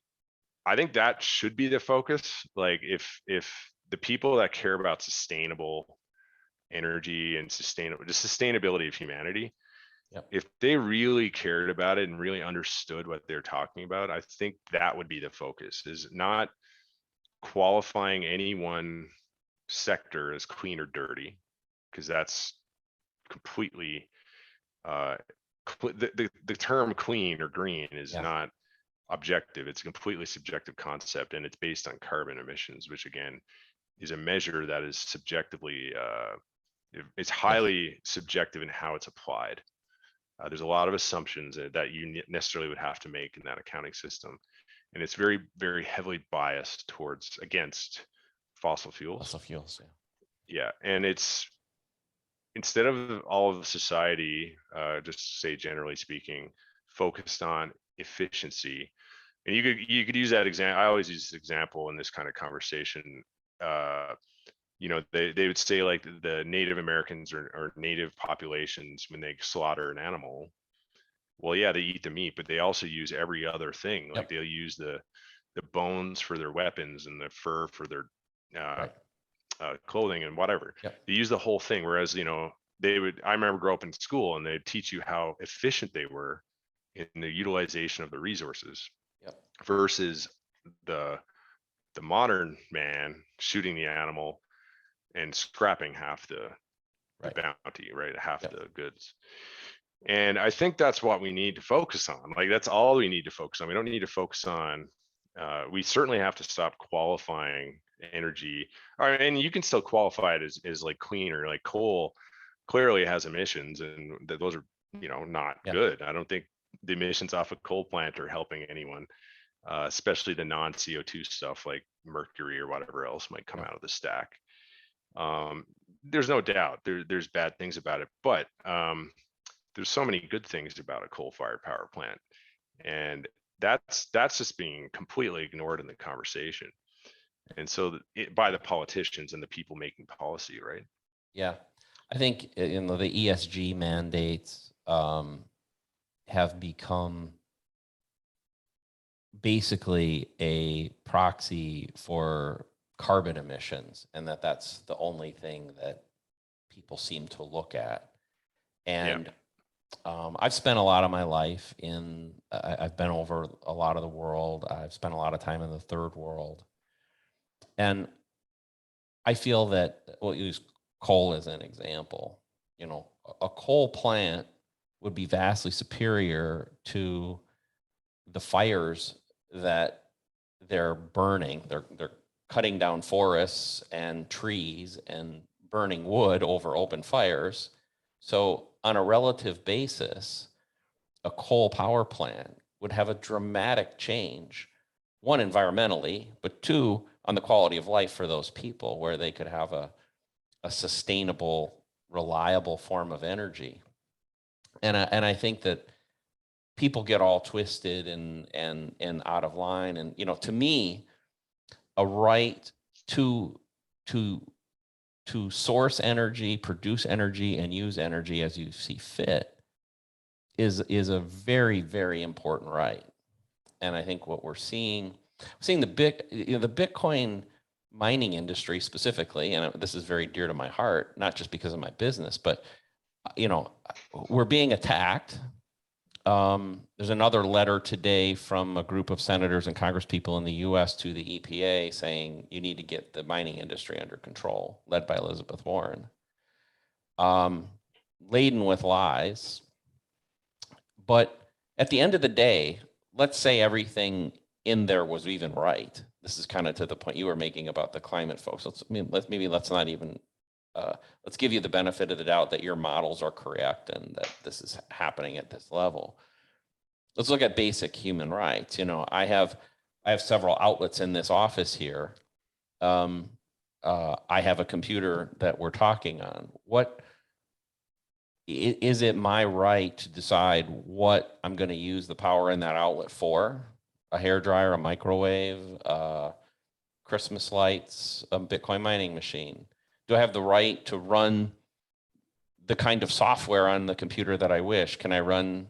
I think that should be the focus. Like if the people that care about sustainable energy and the sustainability of humanity, if they really cared about it and really understood what they're talking about, I think that would be the focus, is not qualifying any one sector as clean or dirty, because that's completely the term clean or green is not objective. It's a completely subjective concept, and it's based on carbon emissions, which again is a measure that is subjectively it's highly subjective in how it's applied. There's a lot of assumptions that you necessarily would have to make in that accounting system, and it's very, very heavily biased against fossil fuels. Fossil fuels, yeah. And it's, instead of all of society, just say generally speaking, focused on efficiency, and you could use that example. I always use this example in this kind of conversation. They would say like the Native Americans or native populations, when they slaughter an animal, well, yeah, they eat the meat, but they also use every other thing. Like they'll use the bones for their weapons and the fur for their clothing and whatever. They use the whole thing. Whereas, I remember growing up in school, and they'd teach you how efficient they were in the utilization of the resources versus the modern man shooting the animal and scrapping half the bounty, right? Half the goods. And I think that's what we need to focus on. Like, that's all we need to focus on. We don't need to focus on, we certainly have to stop qualifying energy. And you can still qualify it as like cleaner. Like coal clearly has emissions, and those are, not good. I don't think the emissions off a coal plant are helping anyone, especially the non-CO2 stuff like mercury or whatever else might come out of the stack. There's no doubt there's bad things about it, but there's so many good things about a coal-fired power plant, and that's just being completely ignored in the conversation, and so by the politicians and the people making policy, right? Yeah, I think the ESG mandates have become basically a proxy for carbon emissions, and that's the only thing that people seem to look at. And I've spent a lot of my life I've been over a lot of the world. I've spent a lot of time in the third world. And I feel that, we'll use coal as an example. A coal plant would be vastly superior to the fires that they're burning. They're cutting down forests and trees and burning wood over open fires. So on a relative basis, a coal power plant would have a dramatic change, one, environmentally, but two, on the quality of life for those people, where they could have a sustainable, reliable form of energy. And I think that people get all twisted and out of line. And, to me, a right to source energy, produce energy, and use energy as you see fit is a very, very important right. And I think what we're seeing the Bitcoin mining industry specifically, and this is very dear to my heart, not just because of my business, but we're being attacked. There's another letter today from a group of senators and congresspeople in the US to the EPA saying you need to get the mining industry under control, led by Elizabeth Warren. Laden with lies. But at the end of the day, let's say everything in there was even right. This is kind of to the point you were making about the climate folks. Let's not even let's give you the benefit of the doubt that your models are correct and that this is happening at this level. Let's look at basic human rights. I have several outlets in this office here. I have a computer that we're talking on. What is it my right to decide what I'm going to use the power in that outlet for? A hairdryer, a microwave, Christmas lights, a Bitcoin mining machine? Do I have the right to run the kind of software on the computer that I wish? Can I run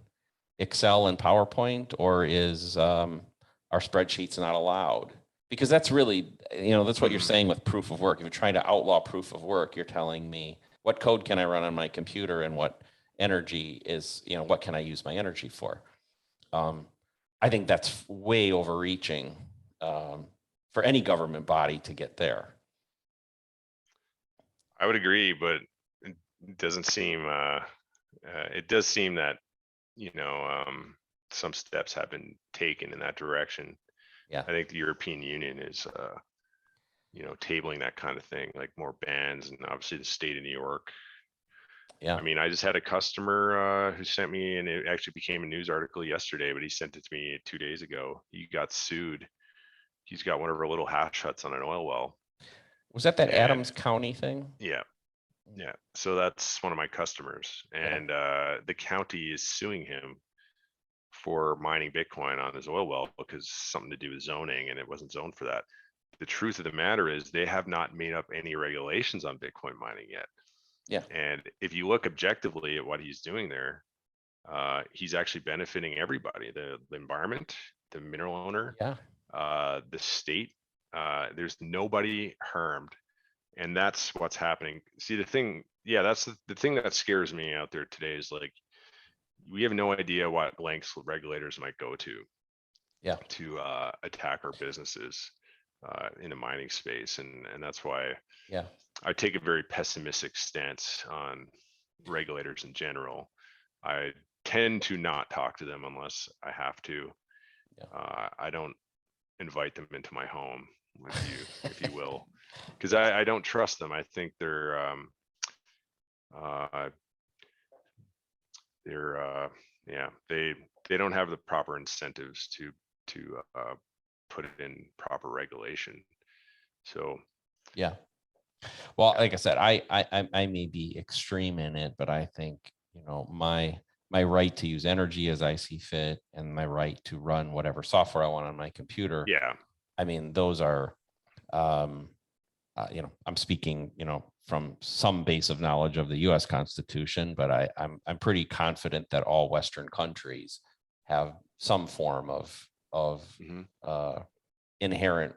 Excel and PowerPoint, or is our spreadsheets not allowed? Because that's really, that's what you're saying with proof of work. If you're trying to outlaw proof of work, you're telling me what code can I run on my computer and what energy is, what can I use my energy for? I think that's way overreaching for any government body to get there. I would agree, but it doesn't seem, it does seem that, some steps have been taken in that direction. Yeah. I think the European Union is, tabling that kind of thing, like more bans, and obviously the state of New York. Yeah. I mean, I just had a customer who sent me, and it actually became a news article yesterday, but he sent it to me 2 days ago. He got sued. He's got one of our little hash huts on an oil well. Was that Adams County thing? Yeah. Yeah. So that's one of my customers. And the county is suing him for mining Bitcoin on his oil well because something to do with zoning, and it wasn't zoned for that. The truth of the matter is they have not made up any regulations on Bitcoin mining yet. Yeah. And if you look objectively at what he's doing there, he's actually benefiting everybody, the environment, the mineral owner, the state. There's nobody harmed. And that's what's happening. See, the thing, that's the thing that scares me out there today is like, we have no idea what lengths regulators might go to attack our businesses in the mining space. And that's why I take a very pessimistic stance on regulators in general. I tend to not talk to them unless I have to. I don't invite them into my home, if you will, because I don't trust them. I think they don't have the proper incentives to put it in proper regulation. So well, like I said, I may be extreme in it, but I think my right to use energy as I see fit and my right to run whatever software I want on my computer. I mean, those are I'm speaking from some base of knowledge of the U.S. Constitution, but I'm pretty confident that all Western countries have some form of inherent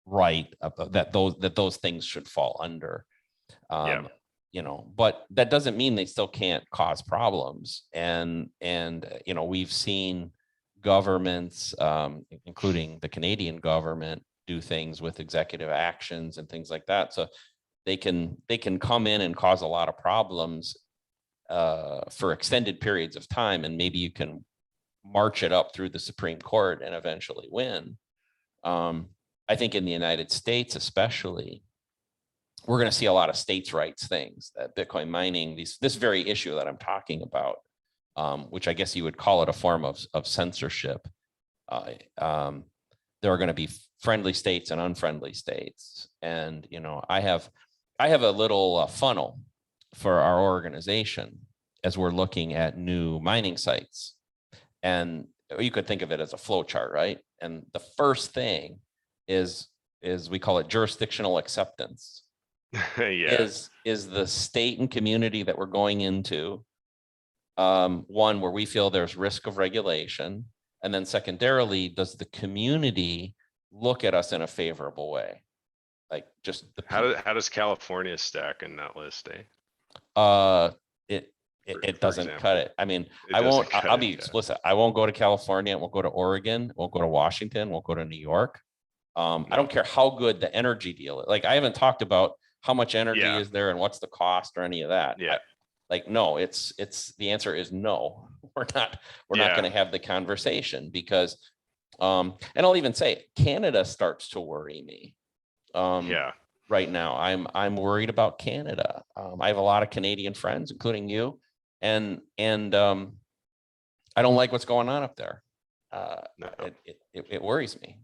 right that those things should fall under. But that doesn't mean they still can't cause problems. And we've seen governments, including the Canadian government, do things with executive actions and things like that. So they can come in and cause a lot of problems for extended periods of time, and maybe you can march it up through the Supreme Court and eventually win. I think in the United States, especially, we're going to see a lot of states' rights things, that Bitcoin mining, this very issue that I'm talking about, which I guess you would call it a form of censorship. There are going to be friendly states and unfriendly states. And, I have a little funnel for our organization as we're looking at new mining sites. And you could think of it as a flow chart, right? And the first thing is we call it jurisdictional acceptance. Is the state and community that we're going into one where we feel there's risk of regulation, And then secondarily, does the community look at us in a favorable way? Like just the How does California stack in that list, eh? It For doesn't cut example, it. I mean, it doesn't cut I'll it. be Yeah. explicit. I won't go to California, won't go to Oregon, won't go to Washington, won't go to New York. I No. don't care how good the energy deal is. Like, I haven't talked about how much energy Yeah. is there and what's the cost or any of that. Yeah. No, it's the answer is no. We're not going to have the conversation because, and I'll even say Canada starts to worry me. Yeah. Right now, I'm worried about Canada. I have a lot of Canadian friends, including you, and I don't like what's going on up there. No. It worries me.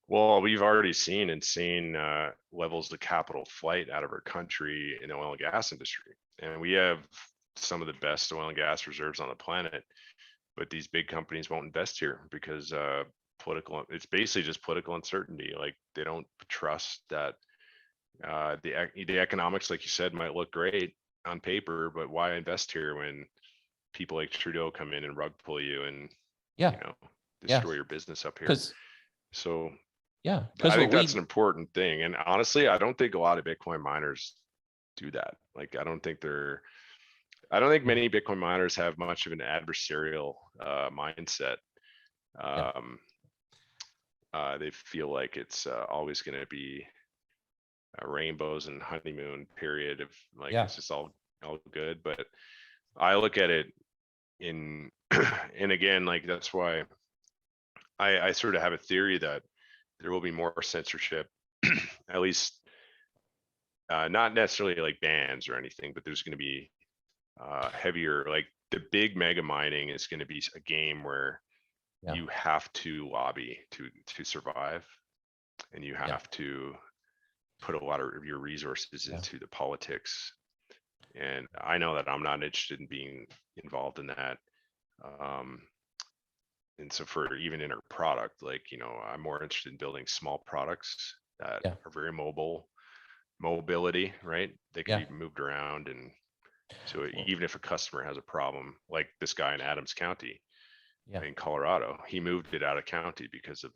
Well, we've already seen insane levels of capital flight out of our country in the oil and gas industry. And we have some of the best oil and gas reserves on the planet, but these big companies won't invest here because it's basically just political uncertainty. Like, they don't trust that the economics, like you said, might look great on paper, but why invest here when people like Trudeau come in and rug pull you and destroy your business up here? So I think that's an important thing. And honestly, I don't think a lot of Bitcoin miners do that. Like, I don't think many Bitcoin miners have much of an adversarial mindset. They feel like it's always going to be rainbows and honeymoon period of like, it's just all good. But I look at it in, and again, like, that's why I sort of have a theory that there will be more censorship, at least not necessarily like bans or anything, but there's going to be heavier, like the big mega mining is going to be a game where you have to lobby to survive, and you have to put a lot of your resources into the politics. And I know that I'm not interested in being involved in that. And so for even in our product, like, I'm more interested in building small products that are very mobility, right? They can be moved around. And so even if a customer has a problem, like this guy in Adams County in Colorado, he moved it out of county because of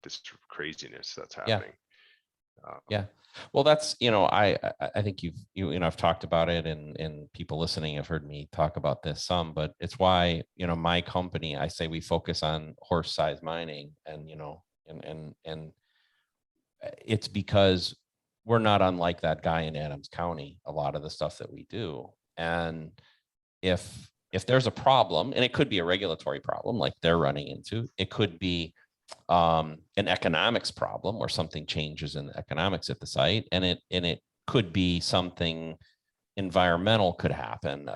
this craziness that's happening. Well, that's, I think I've talked about it, and people listening have heard me talk about this some, but it's why, my company, I say we focus on horse size mining, and, and it's because we're not unlike that guy in Adams County, a lot of the stuff that we do. And if there's a problem, and it could be a regulatory problem like they're running into, it could be an economics problem where something changes in the economics at the site, and it could be something environmental could happen,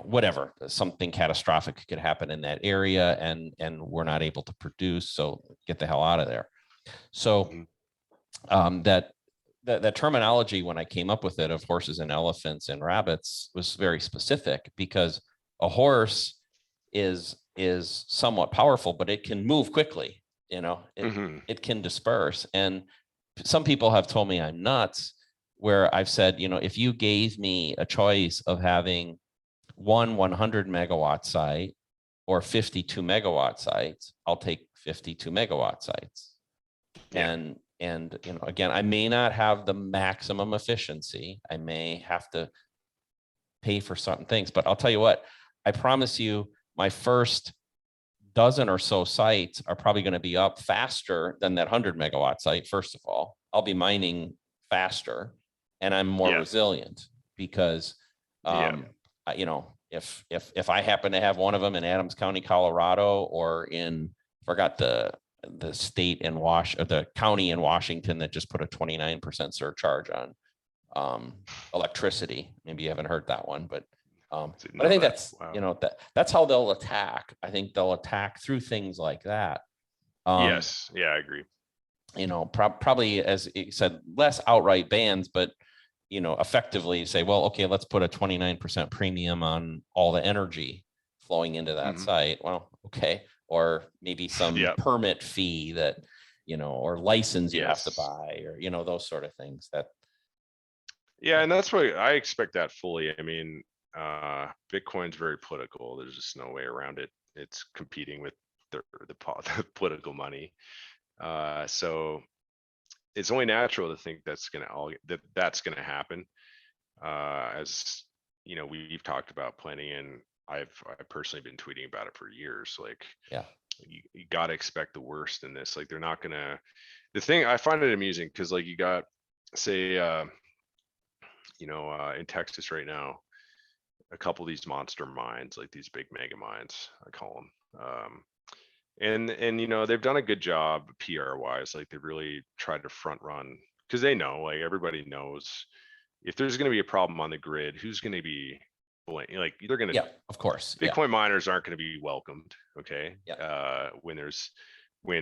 whatever, something catastrophic could happen in that area, and we're not able to produce, so get the hell out of there. So that terminology, when I came up with it, of horses and elephants and rabbits, was very specific, because a horse is somewhat powerful, but it can move quickly. It can disperse. And some people have told me I'm nuts, where I've said, if you gave me a choice of having one 100 megawatt site or 52 megawatt sites, I'll take 52 megawatt sites. And again, I may not have the maximum efficiency. I may have to pay for certain things, but I'll tell you what, I promise you, my first dozen or so sites are probably going to be up faster than that 100 megawatt site. First of all, I'll be mining faster, and I'm more resilient, because, if I happen to have one of them in Adams County, Colorado, or forgot the state in the county in Washington that just put a 29% surcharge on electricity. Maybe you haven't heard that one, but I think that's, that's how they'll attack. I think they'll attack through things like that. Yes. Yeah, I agree. Probably, as you said, less outright bans, but, effectively say, well, okay, let's put a 29% premium on all the energy flowing into that site. Well, okay. Or maybe some permit fee that, or license you have to buy, or, those sort of things that. Yeah. And that's what I expect that fully. I mean, Bitcoin's very political. There's just no way around it. It's competing with the political money. So it's only natural to think that's going to happen. As you know, we've talked about planning, and I've personally been tweeting about it for years. Like, yeah, you got to expect the worst in this. Like, they're not gonna. The thing I find it amusing because, like, you got, say, in Texas right now, a couple of these monster mines, like these big mega mines, I call them. And they've done a good job PR wise. Like, they really tried to front run because they know, like, everybody knows if there's going to be a problem on the grid, who's going to be like, they're going to, yeah, of course. Bitcoin miners aren't going to be welcomed. Okay. Yeah. When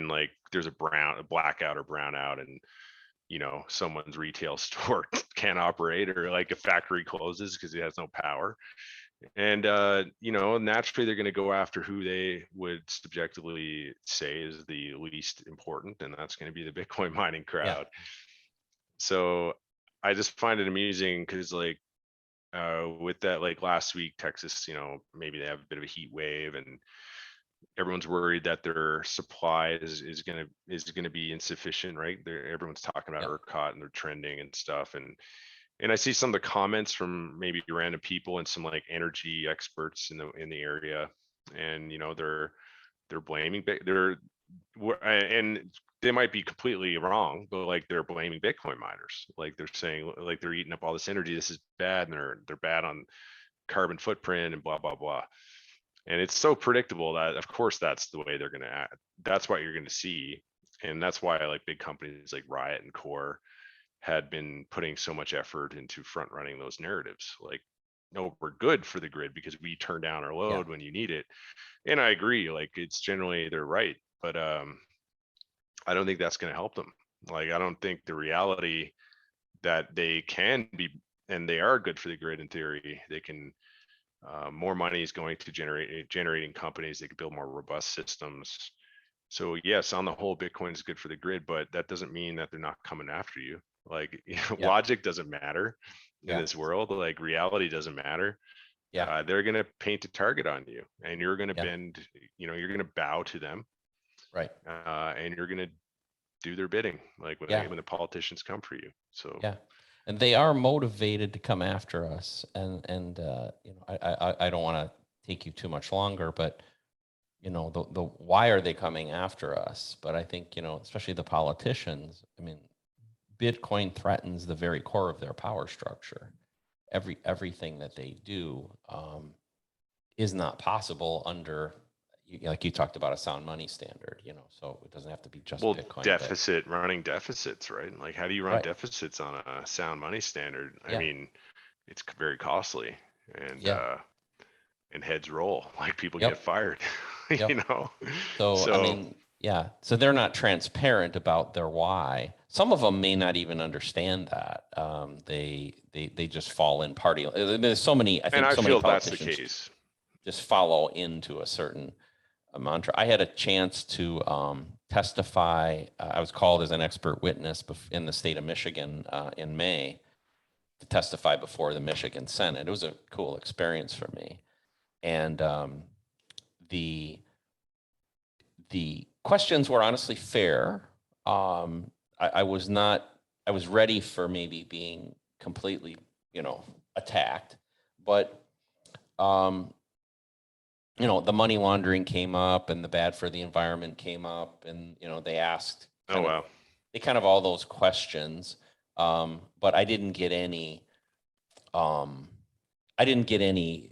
like there's a blackout or brownout, and someone's retail store can't operate, or like a factory closes because it has no power. And naturally they're going to go after who they would subjectively say is the least important, and that's going to be the Bitcoin mining crowd. Yeah. So I just find it amusing because, like, with that, like last week, Texas, maybe they have a bit of a heat wave, and everyone's worried that their supply is gonna be insufficient, right? Everyone's talking about ERCOT, and they're trending and stuff, and I see some of the comments from maybe random people and some like energy experts in the area, and they're blaming and they might be completely wrong, but like they're blaming Bitcoin miners. Like, they're saying, like, they're eating up all this energy. This is bad, and they're bad on carbon footprint and blah blah blah. And it's so predictable that, of course, that's the way they're going to act. That's what you're going to see, and that's why, like, big companies like Riot and Core had been putting so much effort into front running those narratives. Like, no, we're good for the grid because we turn down our load when you need it. And I agree, like, it's generally they're right, but I don't think that's going to help them. Like, I don't think the reality that they can be, and they are good for the grid in theory. They can, more money is going to generating companies. They can build more robust systems. So yes, on the whole, Bitcoin is good for the grid, but that doesn't mean that they're not coming after you. Like, logic doesn't matter in this world. Like, reality doesn't matter. They're going to paint a target on you, and you're going to bend, you're going to bow to them. Right. And you're going to do their bidding, like when the politicians come for you. So and they are motivated to come after us. And I don't want to take you too much longer, but the why are they coming after us? But I think especially the politicians. I mean, Bitcoin threatens the very core of their power structure. Everything that they do is not possible under, like you talked about, a sound money standard, so it doesn't have to be just Bitcoin. Running deficits, right? Like, how do you run deficits on a sound money standard? I mean, it's very costly, and heads roll, like, people get fired, So I mean, so they're not transparent about their why. Some of them may not even understand that. They just fall in party. There's so many, I think, so many politicians that's the case. Just follow into a certain mantra. I had a chance to testify. I was called as an expert witness in the state of Michigan in May to testify before the Michigan Senate. It was a cool experience for me. And the questions were honestly fair. I was ready for maybe being completely, attacked, but the money laundering came up, and the bad for the environment came up, and they asked kind of all those questions, but I didn't get any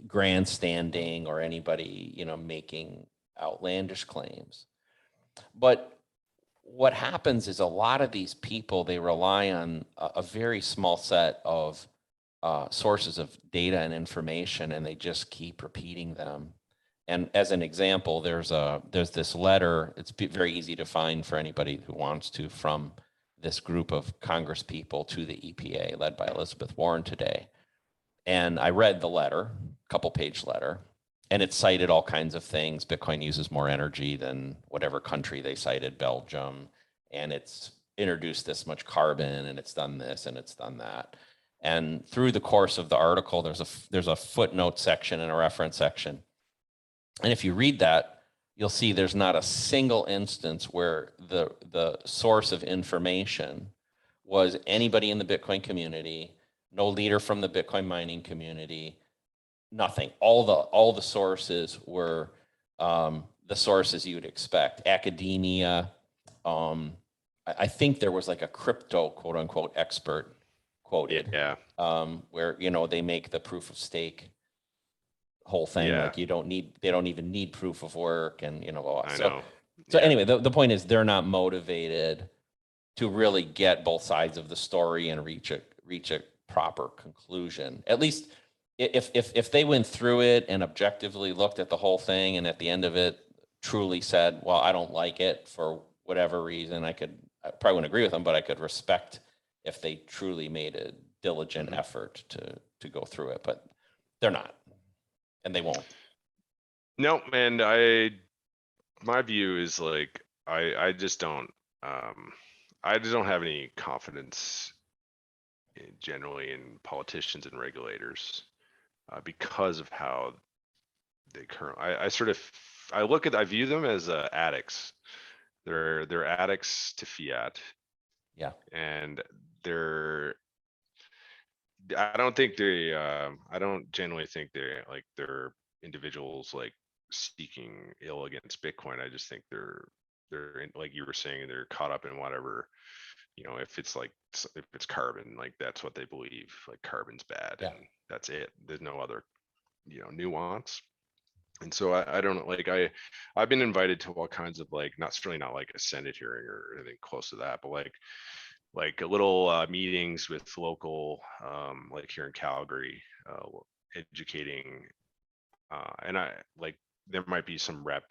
grandstanding or anybody making outlandish claims. But what happens is a lot of these people, they rely on a very small set of sources of data and information, and they just keep repeating them. And as an example, there's this letter. It's very easy to find for anybody who wants to, from this group of Congress people to the EPA, led by Elizabeth Warren today. And I read the letter, couple-page letter, and it cited all kinds of things. Bitcoin uses more energy than whatever country they cited, Belgium, and it's introduced this much carbon, and it's done this, and it's done that. And through the course of the article, there's a footnote section and a reference section. And if you read that, you'll see there's not a single instance where the source of information was anybody in the Bitcoin community, no leader from the Bitcoin mining community, nothing. All the sources were the sources you would expect. Academia. I think there was like a crypto quote unquote expert quoted. Yeah. Where, you know, they make the proof of stake whole thing. Yeah. Like they don't even need proof of work, and, you know, I know. So anyway, the point is they're not motivated to really get both sides of the story and reach a proper conclusion. At least if they went through it and objectively looked at the whole thing, and at the end of it truly said, well, I don't like it for whatever reason, I probably wouldn't agree with them, but I could respect if they truly made a diligent effort to go through it, but they're not, and they won't. No, and my view is like, I just don't have any confidence generally in politicians and regulators because of how they currently, I view them as addicts. They're addicts to fiat. Yeah. And I don't genuinely think they're individuals like seeking ill against Bitcoin. I just think they're like you were saying, they're caught up in whatever, you know, if it's carbon, like that's what they believe, like carbon's bad, Yeah. and that's it. There's no other, you know, nuance. And so I don't like, I've been invited to all kinds of, like, certainly not like a Senate hearing or anything close to that, but like a little meetings with local, like here in Calgary, educating, and there might be some rep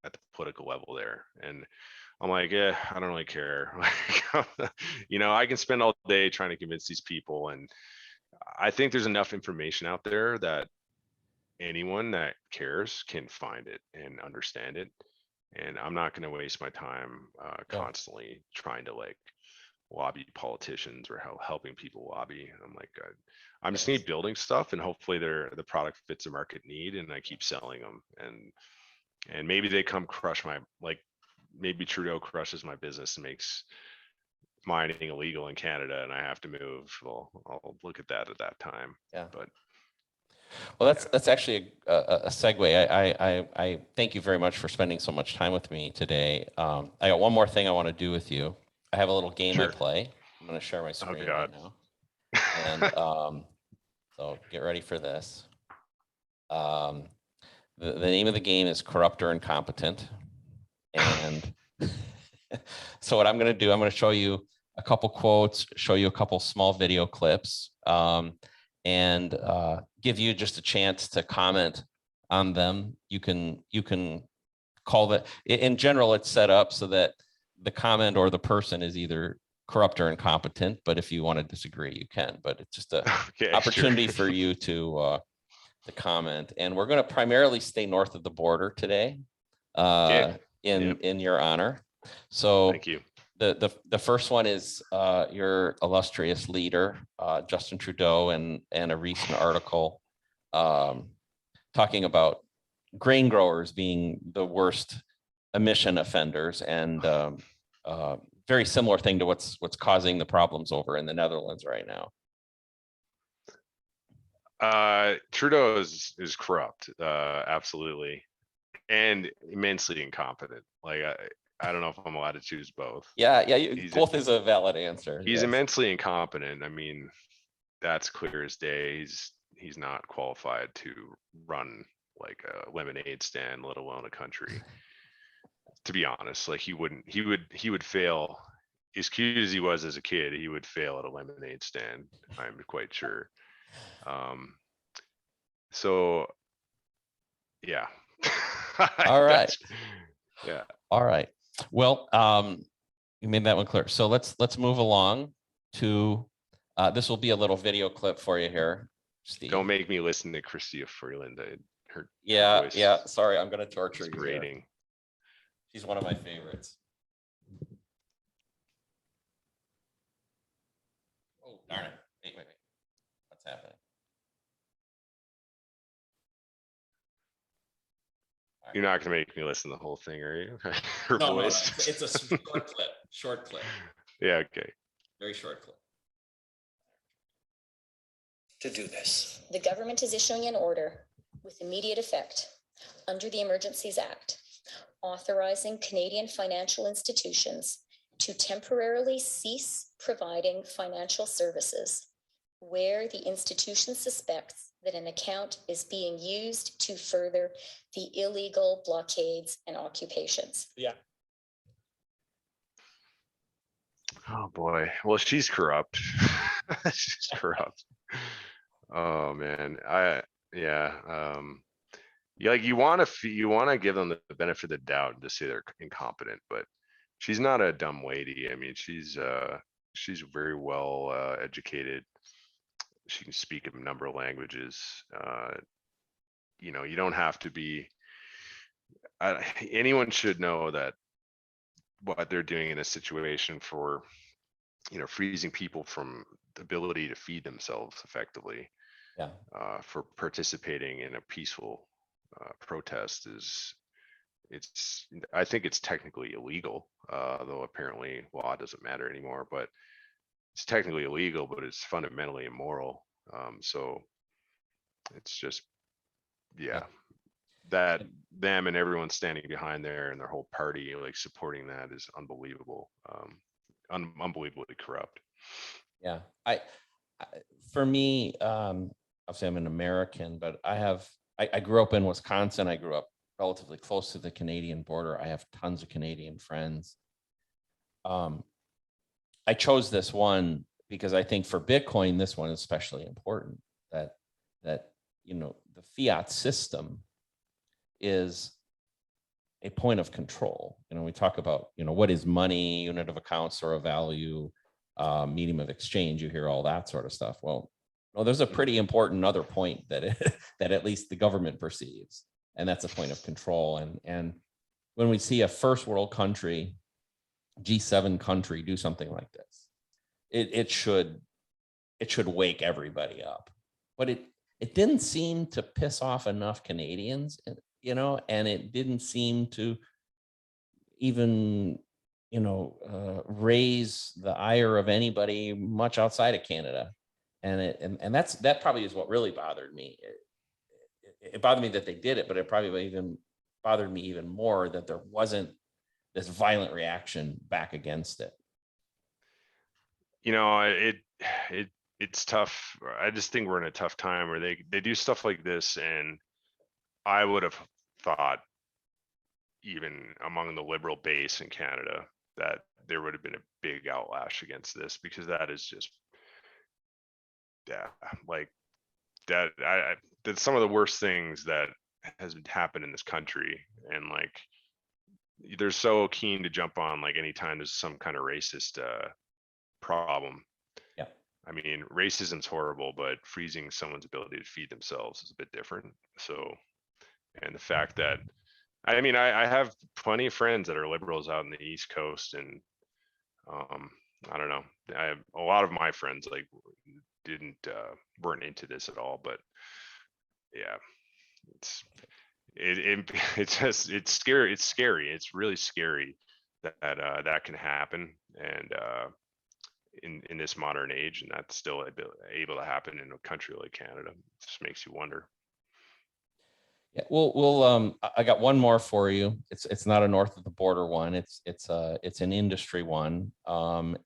at the political level there, and I'm like, yeah, I don't really care. You know, I can spend all day trying to convince these people, and I think there's enough information out there that anyone that cares can find it and understand it. And I'm not going to waste my time constantly trying to like lobby politicians or helping people lobby. I'm like, I'm just need building stuff, and hopefully the product fits a market need, and I keep selling them, and maybe they come crush maybe Trudeau crushes my business and makes mining illegal in Canada and I have to move. Well, I'll look at that time. Yeah. But well, that's actually a segue. I thank you very much for spending so much time with me today. I got one more thing I want to do with you. I have a little game I play. I'm going to share my screen right now. And so get ready for this. The name of the game is Corrupt or Incompetent. And so what I'm going to do, I'm going to show you a couple quotes, show you a couple small video clips, and give you just a chance to comment on them. You can call that. In general, it's set up so that the comment or the person is either corrupt or incompetent, but if you want to disagree, you can. But it's just an opportunity for you to comment. And we're going to primarily stay north of the border today, in your honor. So thank you. The first one is your illustrious leader, Justin Trudeau, and a recent article talking about grain growers being the worst emission offenders, and very similar thing to what's causing the problems over in the Netherlands right now. Trudeau is corrupt, absolutely, and immensely incompetent. Like I don't know if I'm allowed to choose both. Yeah, both is a valid answer. He's immensely incompetent. I mean, that's clear as day. He's not qualified to run like a lemonade stand, let alone a country. To be honest, like he would fail. As cute as he was as a kid, he would fail at a lemonade stand, I'm quite sure. So yeah. All right. Yeah. All right. Well, you made that one clear. So let's move along to this will be a little video clip for you here, Steve. Don't make me listen to Chrystia Freeland. Her voice, sorry, I'm gonna torture you. Grating. She's one of my favorites. Oh darn it! Wait. what's happening. You're not going to make me listen to the whole thing, are you? Her No, voice. no, it's a short clip. Short clip. Yeah, okay. Very short clip. To do this. The government is issuing an order with immediate effect under the Emergencies Act, authorizing Canadian financial institutions to temporarily cease providing financial services where the institution suspects that an account is being used to further the illegal blockades and occupations. Yeah. Oh boy. Well, she's corrupt. She's corrupt. Oh man. Yeah. Like you want to give them the benefit of the doubt and to say they're incompetent, but she's not a dumb lady. I mean, she's very well educated. She can speak a number of languages. You know, you don't have to be. Anyone should know that what they're doing in a situation for, freezing people from the ability to feed themselves effectively. Yeah. For participating in a peaceful protest I think it's technically illegal, though apparently law doesn't matter anymore, but it's technically illegal, but it's fundamentally immoral. So it's just, yeah, that them and everyone standing behind there and their whole party, like supporting that is unbelievable. Unbelievably corrupt. Yeah. For me, obviously I'm an American, but I grew up in Wisconsin. I grew up relatively close to the Canadian border. I have tons of Canadian friends. I chose this one because I think for Bitcoin, this one is especially important, that the fiat system is a point of control. We talk about, what is money, unit of accounts or a value, medium of exchange. You hear all that sort of stuff. Well, there's a pretty important other point that that at least the government perceives, and that's a point of control. And when we see a first world country, G7 country do something like this, it should wake everybody up. But it didn't seem to piss off enough Canadians, and it didn't seem to even raise the ire of anybody much outside of Canada. And that probably is what really bothered me. It bothered me that they did it, but it probably even bothered me even more that there wasn't this violent reaction back against it. It's tough. I just think we're in a tough time where they do stuff like this, and I would have thought, even among the liberal base in Canada, that there would have been a big outlash against this, because that is just, yeah, like that. That's some of the worst things that has happened in this country, and like they're so keen to jump on like anytime there's some kind of racist problem. Yeah. I mean, racism's horrible, but freezing someone's ability to feed themselves is a bit different. So, and the fact that, I mean, I have plenty of friends that are liberals out in the East Coast, and I don't know. I have a lot of my friends like weren't into this at all, but yeah, it's scary. It's scary. It's really scary that that can happen, and in this modern age, and that's still able to happen in a country like Canada. It just makes you wonder. Yeah, I got one more for you. It's not a north of the border one. It's an industry one. I'm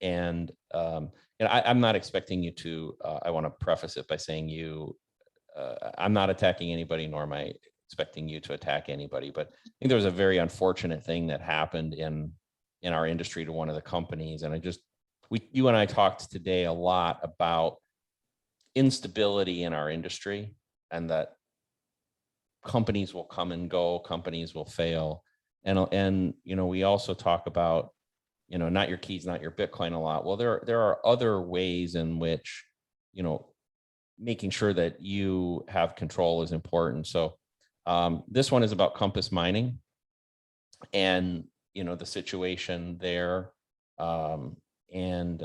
not expecting you to. I want to preface it by saying I'm not attacking anybody, nor am I expecting you to attack anybody. But I think there was a very unfortunate thing that happened in our industry to one of the companies, and you and I talked today a lot about instability in our industry, and that companies will come and go, companies will fail. And we also talk about, not your keys, not your Bitcoin a lot. Well, there are other ways in which, making sure that you have control is important. So this one is about Compass Mining and, the situation there. And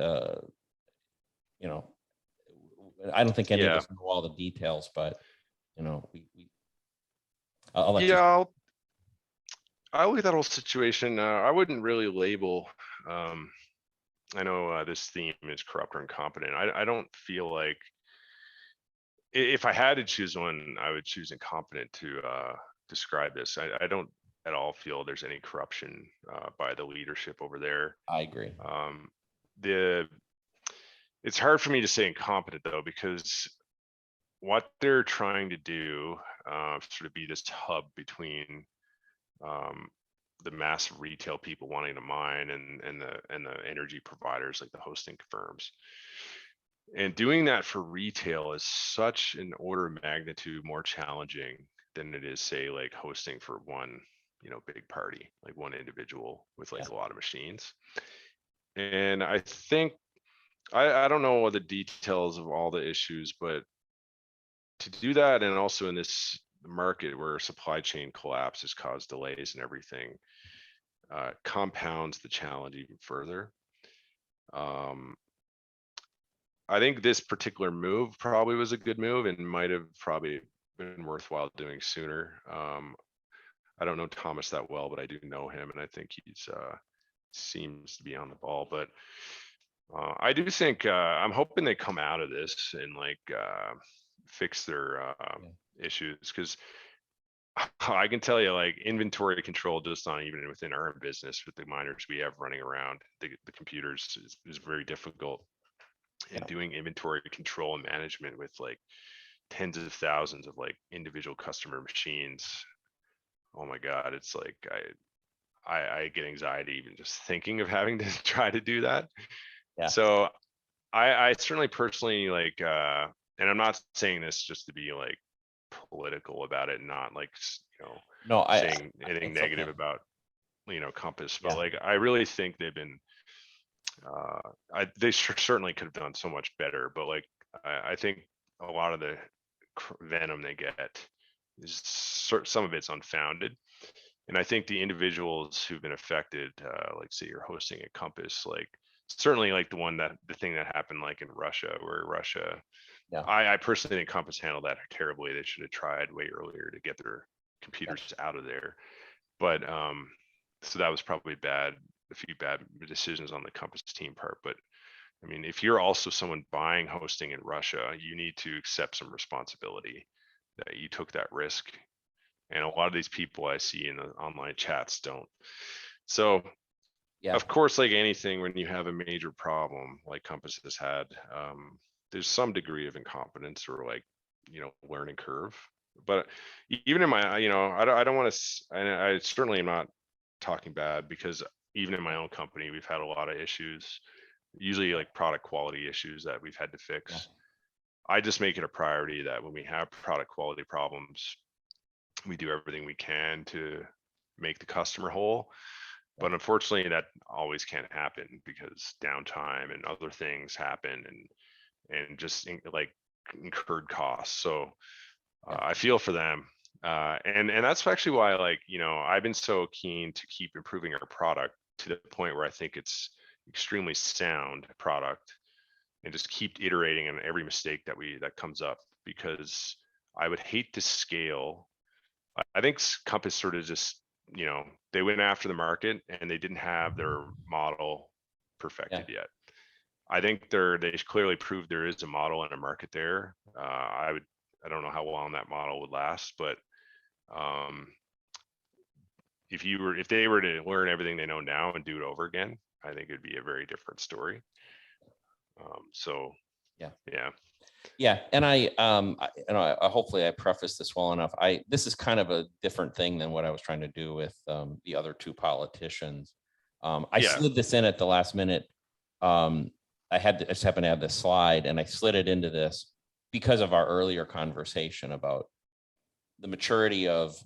I don't think any of Yeah. us know all the details, but you know, I'll let you. Yeah, I look at that whole situation. I wouldn't really label. I know this theme is corrupt or incompetent. I don't feel like if I had to choose one, I would choose incompetent to describe this. I don't at all feel there's any corruption by the leadership over there. I agree. It's hard for me to say incompetent though, because what they're trying to do, sort of be this hub between the massive retail people wanting to mine and the energy providers like the hosting firms. And doing that for retail is such an order of magnitude more challenging than it is, say, like hosting for one, big party, like one individual with like a lot of machines. And I think I don't know all the details of all the issues, but to do that, and also in this market where supply chain collapse has caused delays and everything, compounds the challenge even further. I think this particular move probably was a good move and might have probably been worthwhile doing sooner. I don't know Thomas that well, but I do know him, and I think he's seems to be on the ball. But I do think I'm hoping they come out of this and like fix their issues, because I can tell you, like, inventory control just on even within our business with the miners we have running around the computers is very difficult. And doing inventory control and management with like tens of thousands of like individual customer machines, oh my God, it's like I get anxiety even just thinking of having to try to do that. So I certainly personally like, and I'm not saying this just to be like political about it, not like, saying anything negative about, Compass, but like, I really think they've been, they certainly could have done so much better, but like, I think a lot of the venom they get is some of it's unfounded. And I think the individuals who've been affected, like say you're hosting a Compass, like certainly like the thing that happened like in Russia, where Russia, I personally think Compass handled that terribly. They should have tried way earlier to get their computers out of there. But so that was probably a few bad decisions on the Compass team part. But I mean, if you're also someone buying hosting in Russia, you need to accept some responsibility that you took that risk. And a lot of these people I see in the online chats don't. So of course, like anything, when you have a major problem like Compass has had, there's some degree of incompetence or like, learning curve. But even in my, I don't want to, and I certainly am not talking bad, because even in my own company, we've had a lot of issues, usually like product quality issues that we've had to fix. I just make it a priority that when we have product quality problems, we do everything we can to make the customer whole. But unfortunately, that always can't happen because downtime and other things happen, and just like incurred costs. So I feel for them. And that's actually why, like, I've been so keen to keep improving our product to the point where I think it's extremely sound product, and just keep iterating on every mistake that comes up, because I would hate to scale. I think Compass sort of just, they went after the market and they didn't have their model perfected yet. I think they clearly proved there is a model and a market there. I don't know how long that model would last, but if they were to learn everything they know now and do it over again, I think it'd be a very different story. And I hopefully I prefaced this well enough. This is kind of a different thing than what I was trying to do with the other two politicians. I slid this in at the last minute. I just happened to have this slide, and I slid it into this because of our earlier conversation about the maturity of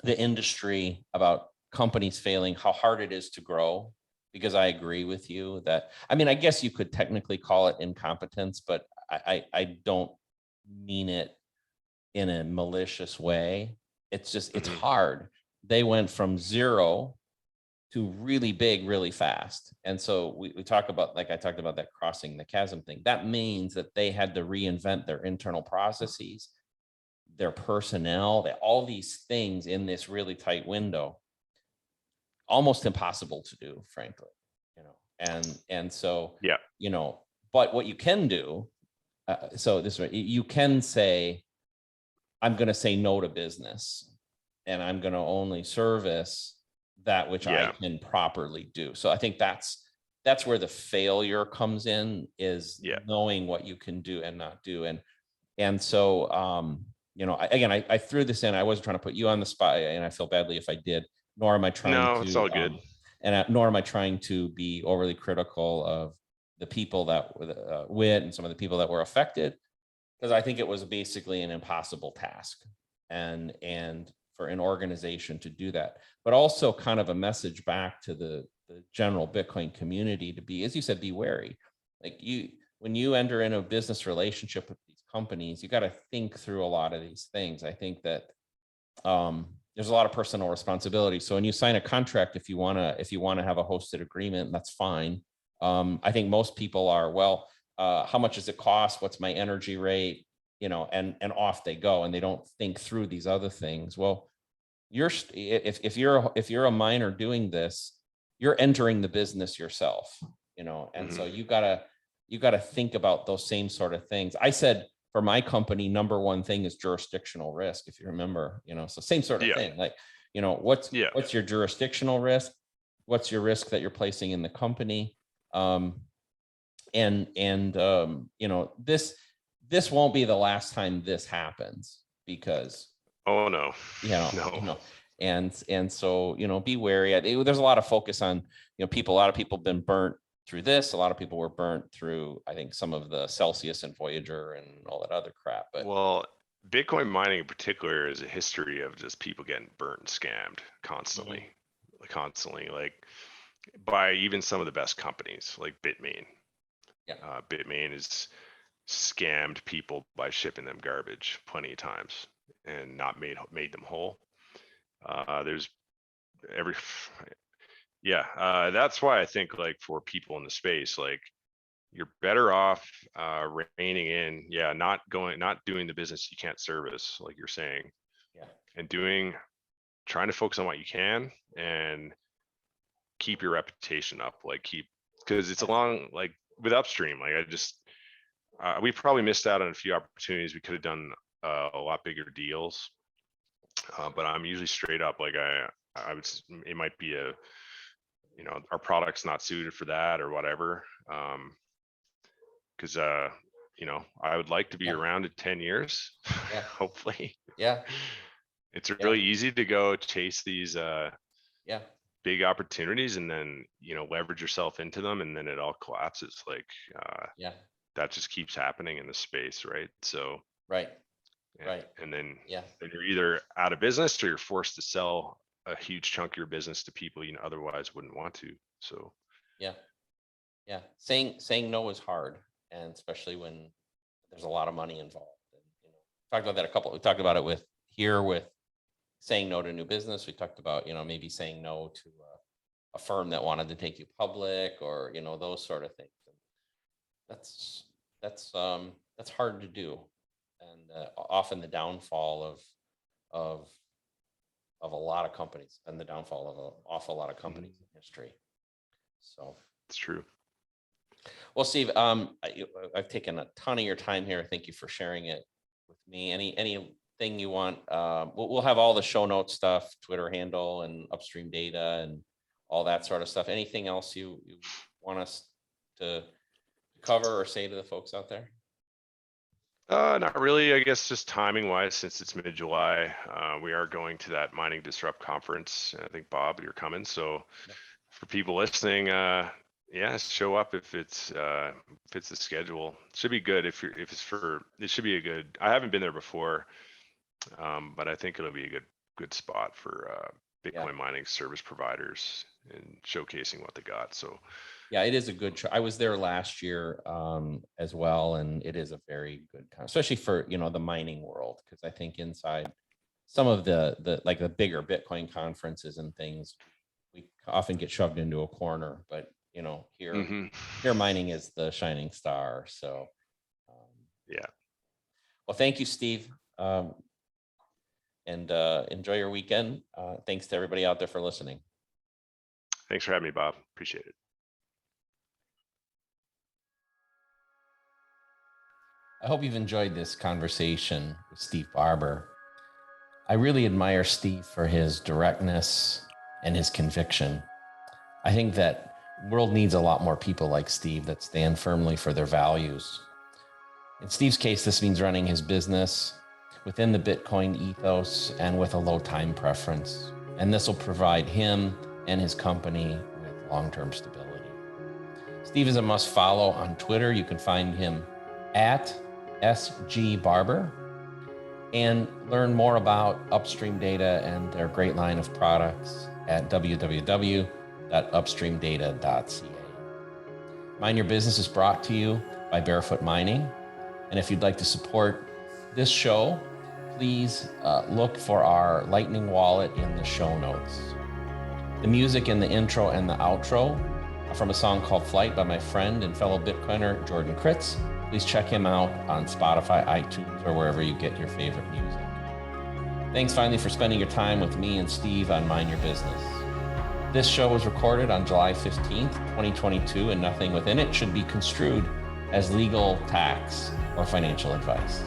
the industry, about companies failing, how hard it is to grow. Because I agree with you that, I mean, I guess you could technically call it incompetence, but I don't mean it in a malicious way. It's just, it's hard. They went from 0 to really big, really fast. And so we talk about, like I talked about that crossing the chasm thing. That means that they had to reinvent their internal processes, their personnel, all these things in this really tight window. Almost impossible to do, frankly, and so, Yeah. but what you can do, so this way, you can say, I'm going to say no to business, and I'm going to only service that which I can properly do. So I think that's where the failure comes in, is knowing what you can do and not do. And so, I threw this in. I wasn't trying to put you on the spot, and I feel badly if I did, nor am I trying to. No, it's all good. Nor am I trying to be overly critical of the people that went and some of the people that were affected, because I think it was basically an impossible task, and for an organization to do that, but also kind of a message back to the general Bitcoin community to be, as you said, be wary. Like, when you enter in a business relationship with these companies, you got to think through a lot of these things. I think that there's a lot of personal responsibility. So when you sign a contract, if you want to have a hosted agreement, that's fine. I think most people are, well, how much does it cost? What's my energy rate? And off they go, and they don't think through these other things. Well, if you're a miner doing this, you're entering the business yourself, and so you gotta think about those same sort of things. I said, for my company, number one thing is jurisdictional risk, if you remember, so same sort of thing. Like, what's your jurisdictional risk? What's your risk that you're placing in the company? This won't be the last time this happens, because no. And so, be wary. There's a lot of focus on, a lot of people have been burnt through this. A lot of people were burnt through, I think, some of the Celsius and Voyager and all that other crap. But Bitcoin mining in particular is a history of just people getting burnt and scammed constantly, like by even some of the best companies like Bitmain. Bitmain has scammed people by shipping them garbage plenty of times and not made them whole. That's why I think, like, for people in the space, like, you're better off reining in, not doing the business you can't service, like you're saying, and trying to focus on what you can and keep your reputation up, because it's like with Upstream, like, we probably missed out on a few opportunities. We could have done a lot bigger deals, but I'm usually straight up, like, I would, it might be our product's not suited for that or whatever. Because I would like to be around in 10 years, hopefully. It's really easy to go chase these big opportunities and then leverage yourself into them, and then it all collapses. Like that just keeps happening in the space, right? So and then you're either out of business or you're forced to sell a huge chunk of your business to people otherwise wouldn't want to. So saying no is hard, and especially when there's a lot of money involved. And, we talked about it with saying no to new business. We talked about maybe saying no to a firm that wanted to take you public, or those sort of things. And that's hard to do, and often the downfall of a lot of companies, and the downfall of an awful lot of companies in history. So it's true. Well, Steve, I've taken a ton of your time here. Thank you for sharing it with me. Anything you want? We'll have all the show notes stuff, Twitter handle, and Upstream Data, and all that sort of stuff. Anything else you want us to cover or say to the folks out there? Not really. I guess just timing wise, since it's mid-July, we are going to that Mining Disrupt conference. I think, Bob, you're coming. So for people listening, show up if it's fits the schedule. It should be good. It should be a good. I haven't been there before, but I think it'll be a good spot for Bitcoin mining service providers and showcasing what they got. So it is a good. I was there last year as well, and it is a very good conference, especially for the mining world, because I think inside some of the bigger Bitcoin conferences and things, we often get shoved into a corner, but here Mm-hmm. mining is the shining star. So Yeah. well, thank you, Steve. And enjoy your weekend. Thanks to everybody out there for listening. Thanks for having me, Bob. Appreciate it. I hope you've enjoyed this conversation with Steve Barbour. I really admire Steve for his directness and his conviction. I think that the world needs a lot more people like Steve that stand firmly for their values. In Steve's case, this means running his business within the Bitcoin ethos and with a low time preference. And this will provide him and his company with long-term stability. Steve is a must follow on Twitter. You can find him at SG Barbour and learn more about Upstream Data and their great line of products at www.upstreamdata.ca. Mind Your Business is brought to you by Barefoot Mining. And if you'd like to support this show, please look for our Lightning wallet in the show notes. The music in the intro and the outro are from a song called Flight by my friend and fellow Bitcoiner, Jordan Critz. Please check him out on Spotify, iTunes, or wherever you get your favorite music. Thanks finally for spending your time with me and Steve on Mind Your Business. This show was recorded on July 15th, 2022, and nothing within it should be construed as legal, tax, or financial advice.